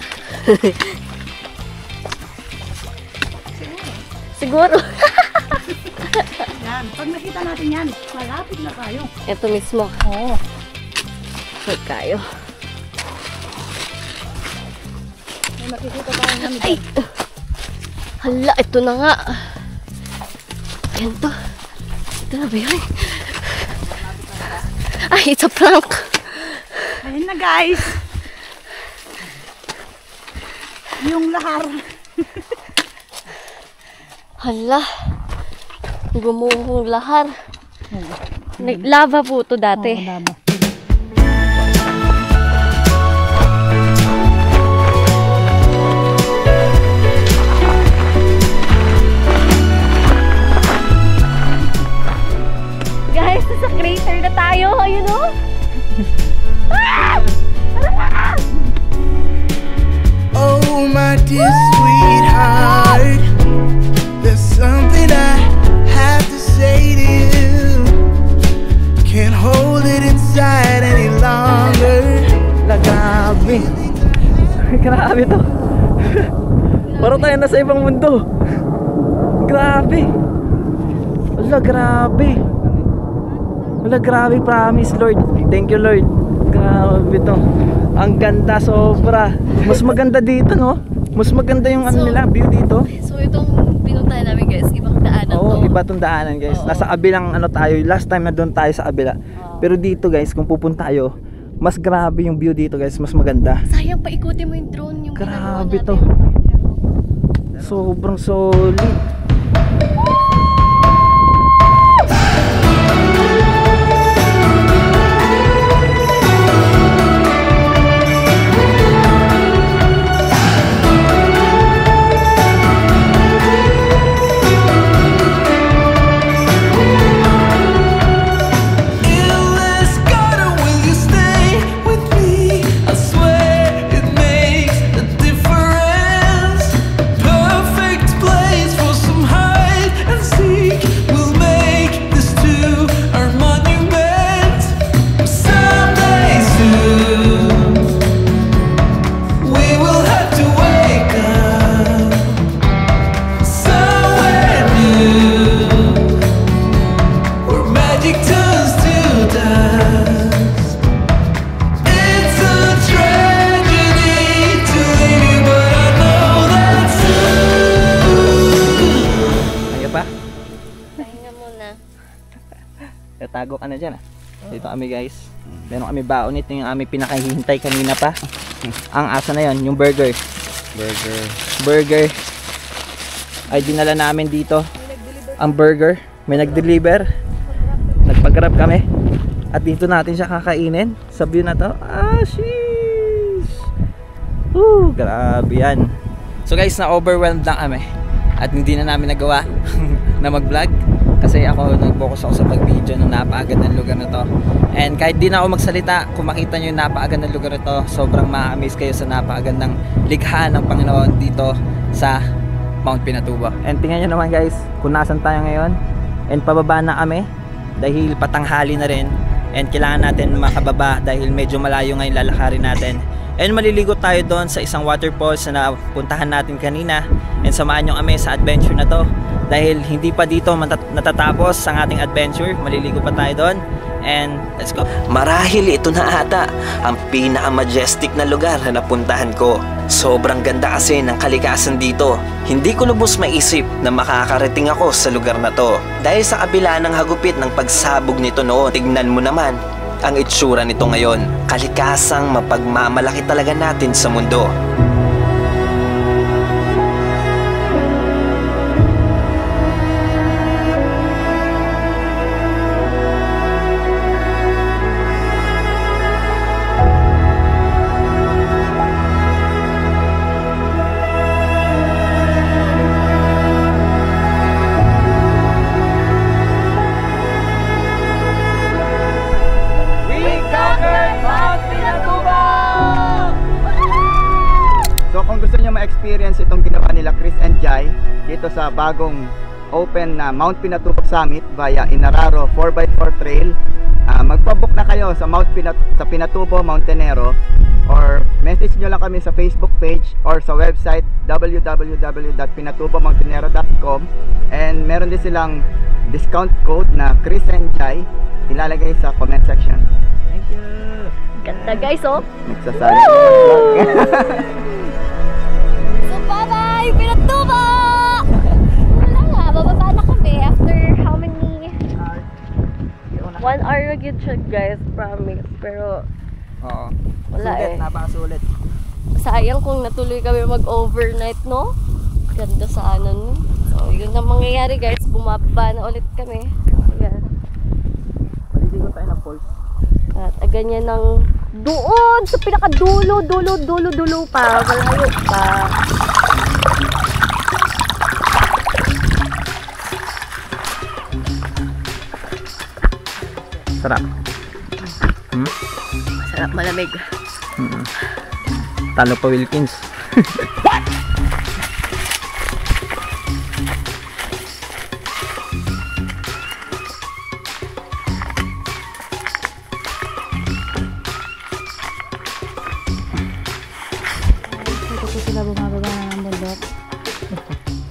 Siguro. Yan. Pag nakita natin yan, malapit na tayo. Ito mismo. Oo. Huwag kayo. May makikita tayo namin. Ay! Hala, ito na nga. Ayan to. Ito na ba yun? Ay, it's a prank. Ayun na, guys. Yung lahar. Hala. Gumuhong lahar. Lava po to dati. Oo, lava. Guys, sa crater na tayo. Ayun o. Oh, my dear sweetheart, there's something I have to say to you. Can't hold it inside any longer. Grabe. Grabe to. Parang tayo nasa ibang mundo. Grabe. Wala, grabe. Wala, grabe, promise, Lord. Thank you, Lord. Grabe to. Ang ganda, sobra. Mas maganda dito, no? Mas maganda yung ano nila, view dito. So, itong pinuntahan namin guys, ibang daanan Oo, to. iba tong daanan, guys. Oo. Nasa kabilang ano tayo, last time na doon tayo sa kabila. Pero dito, guys, kung pupunta tayo, mas grabe yung view dito, guys. Mas maganda. Sayang pa ikutin mo yung drone. Yung ginagawa Grabe to. natin. Sobrang solid. Endless garden, will you stay with me? I swear it makes a difference. Perfect place for some hide and seek. We'll make this to our monument. Someday soon, we will have to wake up somewhere new, where magic turns to dust. It's a tragedy to leave you, but I know that soon. Kaya pa? Pahinga muna. Tatago ka na dyan, ah. Dito kami, guys. Meron kami baon. Ito yung aming pinakahihintay kanina pa. Ang asa na yon, yung burger. Burger. Ay dinala namin dito. Ang burger. May nag-deliver. Nagpag-grab kami. At dito natin siya kakainin. Sa view na to. Ah, sheesh. Grabe yan. So guys, na-overwhelmed lang kami. At hindi na namin nagawa na mag-vlog. Kasi ako, nag-focus ako sa pag-video ng napakagad ng lugar na to. And kahit di na ako magsalita, kung makita nyo yung napakagad ng lugar na to, sobrang ma-amaze kayo sa napakagandang likha ng Panginoon dito sa Mount Pinatubo. And tingnan nyo naman guys, kung nasan tayo ngayon. And pababa na kami dahil patanghali na rin. And kailangan natin makababa dahil medyo malayo ngayon lalakarin natin. And maliligo tayo doon sa isang waterfalls na napuntahan natin kanina. And samahan nyo kami sa adventure na to. Dahil hindi pa dito natatapos ang ating adventure. Maliligo pa tayo doon. And let's go. Marahil ito na ata ang pinaka-majestic na lugar na napuntahan ko. Sobrang ganda kasi ng kalikasan dito. Hindi ko lubos maisip na makakarating ako sa lugar na to. Dahil sa kabila ng hagupit ng pagsabog nito noon, tignan mo naman ang itsura nito ngayon. Kalikasang mapagmamalaki talaga natin sa mundo. ma-experience itong ginawa nila Chris and Jai dito sa bagong open na Mount Pinatubo Summit via Inararo 4x4 Trail, magpabook na kayo sa Pinatubo Mountainero, or message nyo lang kami sa Facebook page or sa website www.pinatubomountainero.com, and meron din silang discount code na Chris and Jai, ilalagay sa comment section. Thank you! Ganda guys, oh! Nagsasali. So bye-bye! Pinatubo! Wala nga, bababa na kami after how many? 1 hour agad siya guys, promise. Pero Oo. wala Sulit, eh. napakasulit. Sayang kung natuloy kami mag-overnight, no? Ganda sana nun. So yun ang mangyayari guys, bumaba na ulit kami. Ayan. Maliligo tayo ng falls. At ganyan ng doon sa pinakadulo, dulo pa, malayo pa. Sarap. Sarap, malamig. Talo pa Wilkins. Ito po sila bumababa na ng bundok.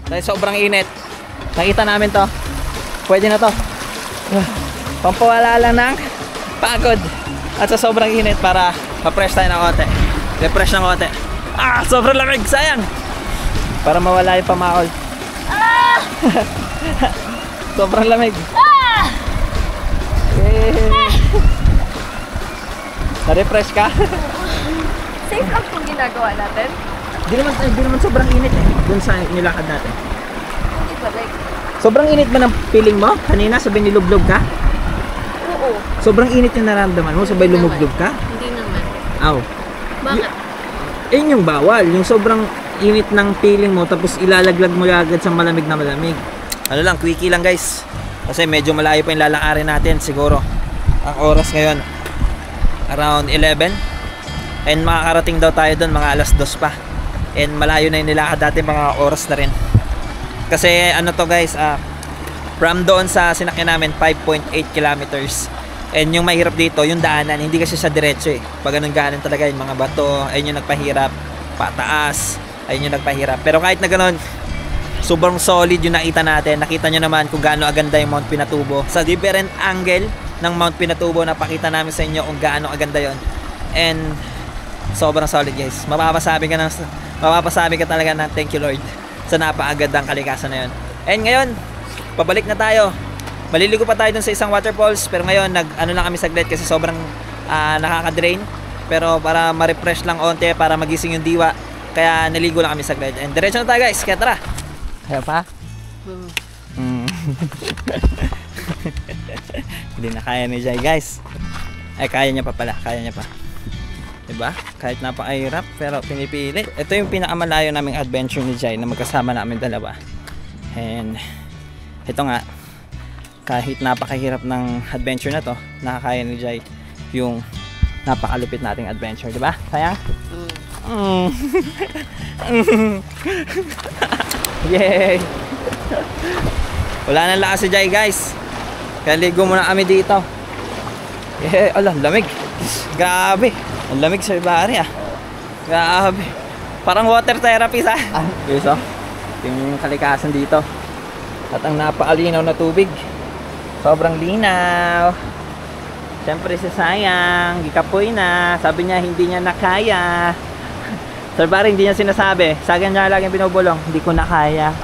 Dahil sobrang init. Nakita namin to. Pwede na to. Pampawala lang ng pagod. At sa sobrang init para ma-fresh tayo ng konti. Refresh ng konti. Ah! Sobrang lamig! Sayang! Para mawala yung pamakol. Ah! Sobrang lamig. Ah! Na-refresh ka? Safe lang kung ginagawa natin. Di naman sobrang init eh. Dun sa nilakad natin. Hindi ba like? Sobrang init ba ng feeling mo? Kanina sabay nilublog ka? Oo. Sobrang init yung naramdaman mo? Sabay lumublog ka? Hindi naman. Aw. Bakit? Yun yung bawal. Yung sobrang init ng feeling mo tapos ilalaglag mo agad sa malamig na malamig. Ano lang, quickie lang guys. Kasi medyo malayo pa yung lalakarin natin siguro. Ang oras ngayon around 11. And makakarating daw tayo doon mga alas 2 pa. And malayo na yung nilakad natin, mga oras na rin. Kasi ano to guys, from doon sa sinakyan namin 5.8 kilometers. And yung mahirap dito, yung daanan, hindi kasi siya diretso eh. Pag ganun ganan talaga yung mga bato, ayun yung nagpahirap. Pataas, ayun yung nagpahirap. Pero kahit na ganun, sobrang solid yung nakita natin. Nakita nyo naman kung gaano aganda yung Mount Pinatubo. Sa different angle ng Mount Pinatubo, napakita namin sa inyo kung gaano aganda yon. And sobrang solid guys. Mapapasabi ka talaga ng thank you Lord sa napakagandang kalikasan na yun. And ngayon, pabalik na tayo. Maliligo pa tayo dun sa isang waterfalls, pero ngayon ano lang kami saglit kasi sobrang nakaka-drain. Pero para ma-refresh lang onte, para magising yung diwa, kaya naligo lang kami saglit. And diretso na tayo guys, kaya tara. Kaya pa? Hindi na kaya ni Jai guys. Ay kaya niya pa pala, kaya niya pa. Diba? Kahit napakahirap, pero pinipilit. Ito yung pinakamalayo naming adventure ni Jai na magkasama namin dalawa. And ito nga, kahit napakahirap ng adventure na to, nakakaya ni Jai yung napakalupit nating adventure, diba? Sayang? Yay! Wala nang lakas si Jai guys, kaya ligo muna kami dito. Yeah, ala, lamig. Grabe, ang lamig sa ibari Grabe, parang water therapy sa so, yung kalikasan dito. At ang napakalinaw na tubig, sobrang linaw. Siyempre si Sayang, gikapoy na. Sabi niya hindi niya nakaya. Sir Barry, hindi niya sinasabi. Sa akin niya laging binubulong, hindi ko nakaya.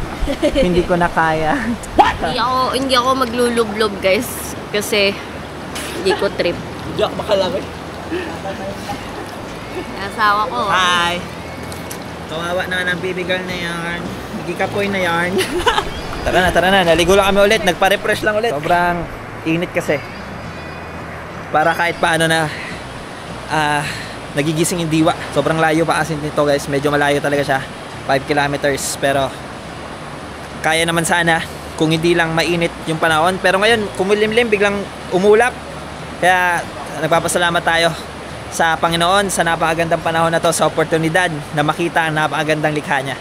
Hindi ko nakaya. Hindi ako maglulublob guys. Kasi hindi ko trip. Hindi ako makalamig. Asawa ko. Hi! Kawawa na ng baby girl na yarn. Gikapoy na yarn. Tara na, naligo lang kami ulit, nagpa-refresh lang ulit. Sobrang init kasi. Para kahit paano na nagigising yung diwa. Sobrang layo pa kasi nito guys, medyo malayo talaga siya. 5 kilometers, pero kaya naman sana kung hindi lang mainit yung panahon. Pero ngayon, kumulimlim, biglang umulap. Kaya nagpapasalamat tayo sa Panginoon sa napakagandang panahon na to, sa oportunidad na makita ang napakagandang likha niya.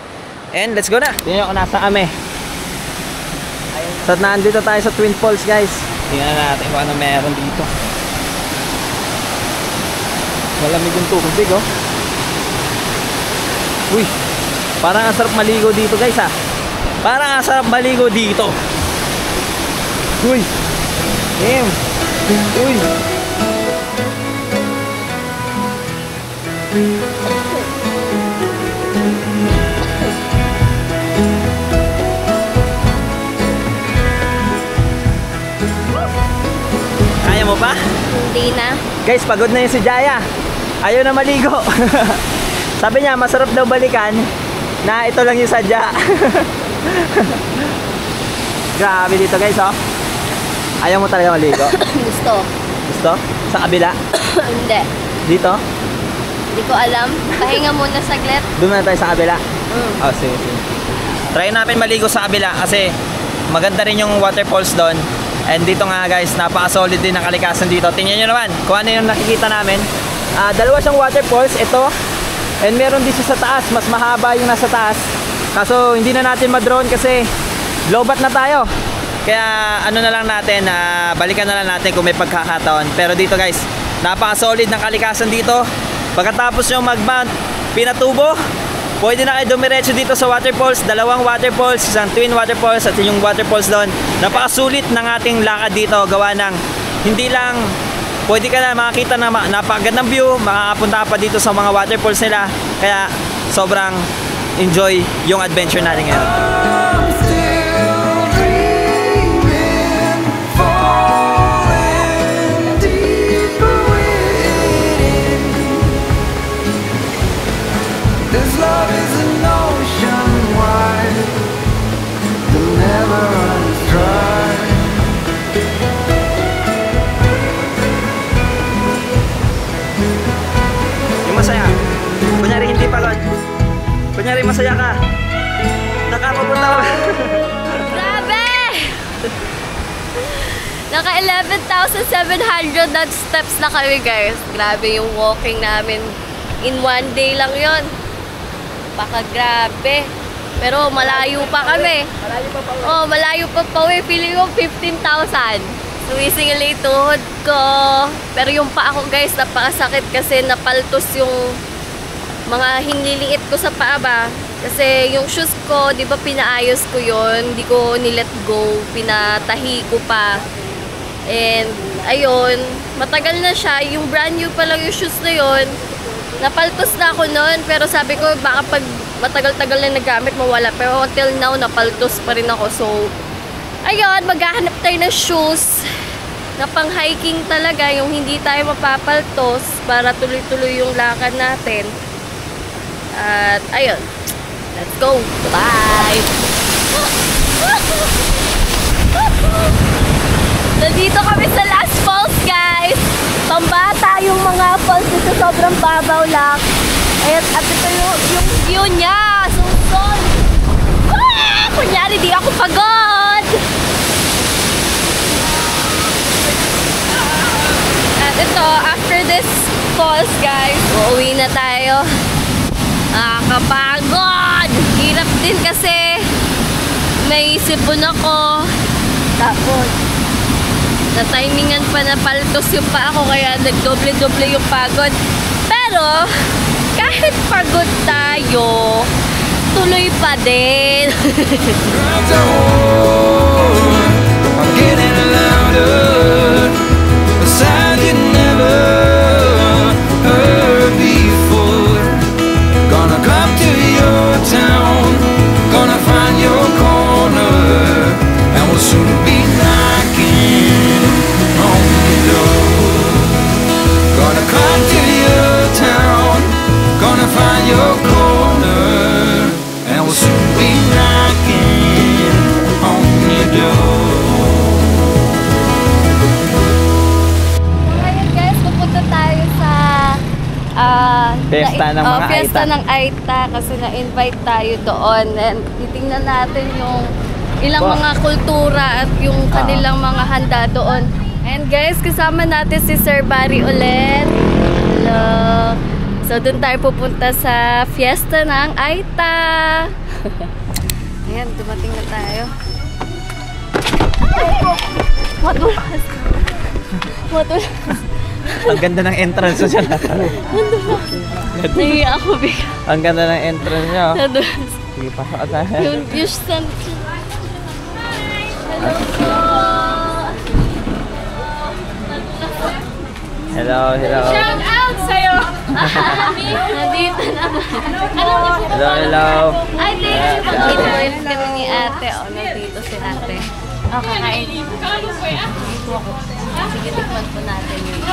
And let's go na. Tingnan ko nasa kami. So nandito tayo sa Twin Falls, guys. Tingnan natin kung ano meron dito. Malamig yung tubig, oh. Uy, parang ang sarap maligo dito, guys, ha. Parang ang sarap maligo dito. Uy. Damn. Uy. Kaya mo pa? Hindi na. Guys, pagod na yun si Jaya. Ayaw na maligo. Sabi niya, masarap daw balikan na ito lang yung sadya. Grabe dito, guys, oh. Ayaw mo talaga maligo? Gusto. Gusto? Sa kabila? Hindi. Dito? Hindi ko alam. Pahinga muna saglit. Doon na tayo sa kabila? Oh, sige. Try natin maligo sa kabila kasi maganda rin yung waterfalls doon. And dito nga, guys, napaka-solid din ang kalikasan dito. Tingnan nyo naman kung ano yung nakikita namin. Dalawa siyang waterfalls, ito. And meron din siya sa taas, mas mahaba yung nasa taas. Kaso hindi na natin ma-drone kasi lowbat na tayo. Kaya ano na lang natin, balikan na lang natin kung may pagkakataon. Pero dito, guys, napaka-solid ng kalikasan dito. Pagkatapos nyo mag-Mount Pinatubo, pwede na kayo dumiretso dito sa waterfalls. Dalawang waterfalls, isang twin waterfalls at yung waterfalls doon. Napakasulit ng ating lakad dito. Gawa ng hindi lang pwede ka na makakita ng napakagandang view, makakapunta ka pa dito sa mga waterfalls nila. Kaya sobrang enjoy yung adventure natin ngayon. Kunyari masaya ka. Nakapapunta ka. Grabe! Naka 11,700 na steps na kami, guys. Grabe yung walking namin. In one day lang yon. Baka grabe. Pero malayo pa kami. Malayo pa pa. Oh, malayo pa pa. Feeling ko 15,000. Sumisingil yung tuhod ko. Pero yung paa ko, guys, napakasakit kasi napaltos yung mga hiniliit ko sa paa ba. Kasi yung shoes ko, di ba pinaayos ko yon, hindi ko nilet go, pinatahi ko pa. And ayun, matagal na siya, yung brand new pa lang yung shoes na yon. Napaltos na ako noon, pero sabi ko baka pag matagal-tagal na nagamit mawala. Pero until now, napaltos pa rin ako. So ayun, maghahanap tayo ng shoes na pang hiking talaga, yung hindi tayo mapapaltos para tuloy-tuloy yung lakad natin. At ayun, let's go. Bye. Nandito kami sa Last Falls, guys. Pambata yung mga falls dito, sobrang babaw lang. At ito yung view niya. Susun. Kunyari di ako pagod. At ito, after this falls, guys, uuwi na tayo. Nakakapagod! Hirap din kasi may sipon ako. Tapos na-timingan pa na paltos yung pa ako, kaya nagdoble-doble yung pagod. Pero kahit pagod tayo, tuloy pa din. I'm getting louder. The sound you never heard before. Gonna come to your town, gonna find your corner, and we'll soon be knocking on your door. Gonna come to your town, gonna find your corner, and we'll soon be knocking on your door. Ngayon, guys, pupunta tayo sa Fiesta ng mga Fiesta Aita. Ng Aita kasi na-invite tayo doon, and titingnan natin yung ilang mga kultura at yung kanilang mga handa doon. And guys, kasama natin si Sir Barry ulit. Hello! So, dun tayo pupunta sa fiesta ng Aita! Ayan, dumating na tayo. Madulas! Madulas! Ang ganda ng entrance nyo siya. Nahiya ako bigla. Ang ganda ng entrance nyo. Nadulas. Sige, pasok ka tayo. Yung stand. Hello, hello. Shout out sa'yo! Nandito naman. Hello, hello. Ay, thank you. Pag-invite kami ni ate. O, nandito si ate. O, kakain. Sige, tikman po natin yun.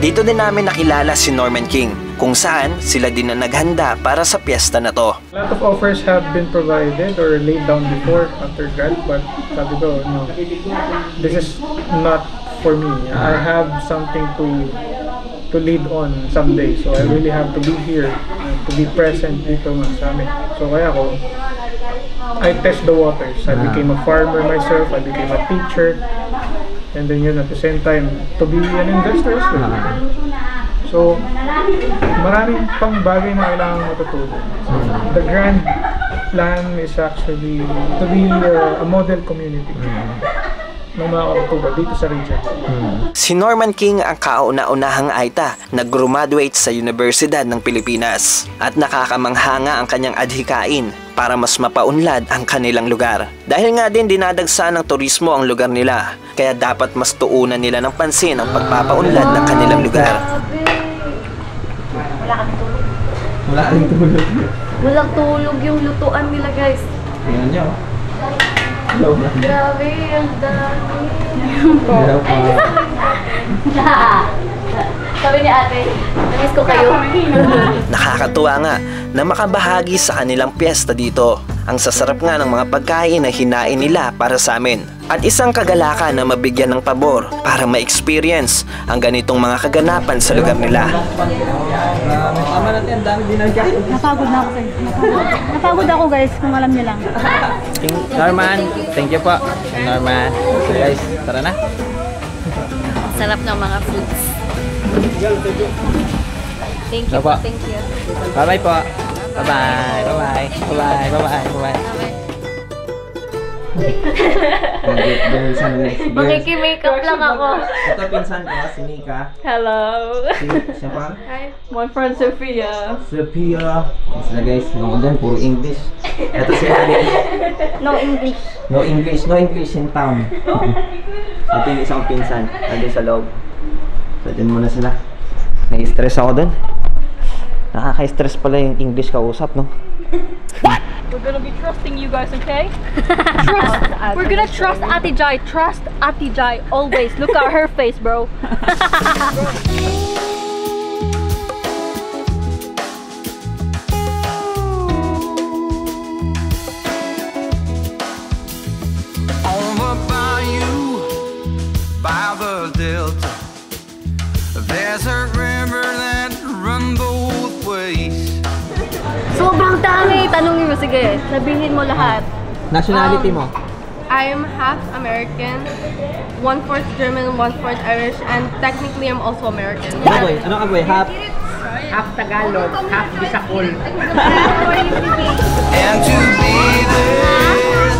Dito din namin nakilala si Norman King, kung saan sila din na naghanda para sa piyesta na to. A lot of offers have been provided or laid down before after grad, but sabi ko, no, this is not for me. I have something to lead on someday, so I really have to be here and to be present dito nga sa amin. So kaya ako, I test the waters. I became a farmer myself, I became a teacher, and then yun, at the same time, to be an investor as well. So, maraming pang bagay na kailangan matutunan. The grand plan is actually to be a model community ng mga kapatuba dito sa region. Si Norman King ang kauna-unahang Aita na graduate sa Universidad ng Pilipinas at nakakamangha nga ang kanyang adhikain para mas mapaunlad ang kanilang lugar. Dahil nga din dinadagsa ng turismo ang lugar nila, kaya dapat mas tuunan nila ng pansin ang pagpapaunlad ng kanilang lugar. Wala kami tulog. Wala kami tulog. Walang tulog yung lutuan nila, guys. Tingnan nyo. Grabe, ang dami. Hello po. Sabi ni ate, namiss ko kayo. Nakakatuwa nga na makabahagi sa kanilang piyesta dito. Ang sasarap nga ng mga pagkain na hinain nila para sa amin. At isang kagalakan na mabigyan ng pabor para ma-experience ang ganitong mga kaganapan sa lugar nila. Tama natin, ang dami din ang kain. Napagod na ako sa'yo. Napagod ako guys, kung alam niyo lang. Norman, thank you po. Norman. So guys, tara na. Sarap ng mga foods. Thank you po. Thank you. Bye-bye po. Bye-bye. Bye-bye. Bye-bye. Bye-bye. Bye-bye. Makiki-makeup lang ako. Ito pinsan ko, si Nika. Hello. Siya pa? Hi. My friend Sophia. Sophia. Sila guys, mga dyan, puro English. Ito si Harry. No English. No English. No English in town. Ito yung isang pinsan. Nandun sa loob. So, dyan muna sila. Nai-stress ako dun. Nakaka-stress pala yung English kausap, no? What? We're gonna be trusting you guys, okay? Trust. We're gonna trust Ate Jai. Trust Ate Jai always. Look at her face, bro. Over by you, by the delta, there's a river that runs both ways. Sobrang dami. Tanungin mo, sige. Sabihin mo lahat. Nationality mo? I am half American, 1/4 German, 1/4 Irish, and technically I'm also American. Ano ka boy? Half Tagalog, half Bisacol. And to be there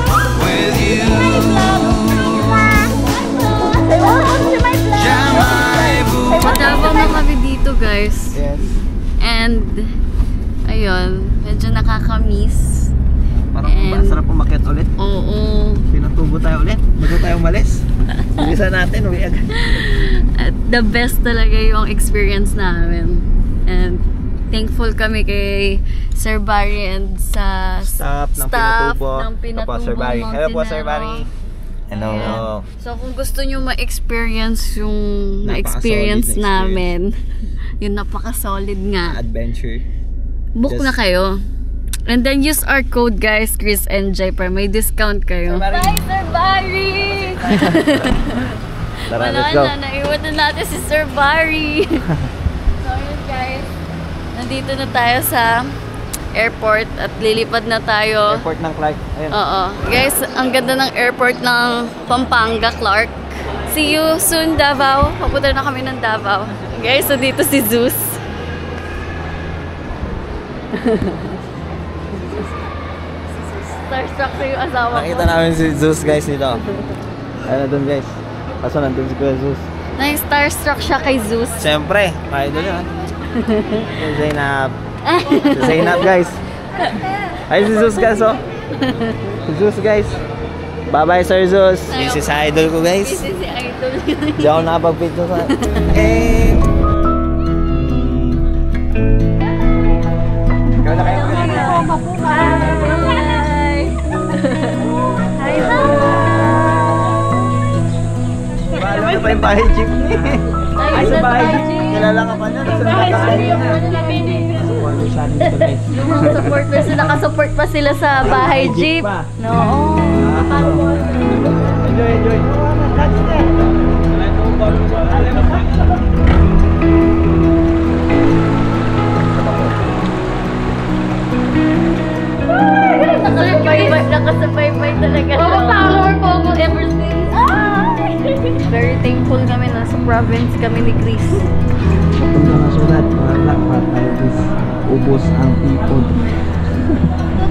with you. Madabang na kami dito, guys. Yes. And, ayun, medyo nakaka-miss. Parang masarap umakyat ulit. Oo. Pinatubo tayo ulit. Bago tayo umalis. Bisa natin, uwi agad. At the best talaga yung experience namin. And thankful kami kay Sir Barry and sa Staff ng Pinatubo Sir Barry. Hello po, Sir Barry. Hello. Ayan. So kung gusto nyo ma-experience yung na-experience Napaka-solid na namin, yung napaka-solid nga, Adventure. book na kayo. And then use our code, guys, Chris and Jay, para may discount kayo. Bye, Sir Barry! Tara, Wala let's go. na, naiwan na natin si Sir Barry. So yun, guys, nandito na tayo sa airport at lilipad na tayo. Airport ng Clark. Ayun. Oo. Guys, ang ganda ng airport ng Pampanga, Clark. See you soon, Davao. Papunta na kami ng Davao. Guys, so dito si Zeus. Starstruck na yung asawa ko. Nakita namin si Zeus guys dito. Ayun doon guys. Kaso nandun si Kuya Zeus. Na-starstruck siya kay Zeus. Siyempre, idol yun. Si Zainab. Si Zainab guys. Ay si Zeus guys oh. Si Zeus guys. Bye-bye Sir Zeus. This is idol ko guys. This is si idol. Di ako nakapag-picture sa... Eh! Bahala na pa yung bahay jeepney. Ay, sa bahay jeepney. Kilala ka pa niya. Yung mga supporters, nakasupport pa sila sa bahay jeep. No. Enjoy, enjoy. Nakasabay-bay talaga. Follower po ako ever since. Very thankful kami na sa province kami ni Chris. Itong nakasulat, wala pa tayo guys. Ubos ang ipod.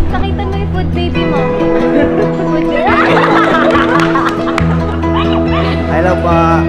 Nakita mo yung food baby mo. Hello pa.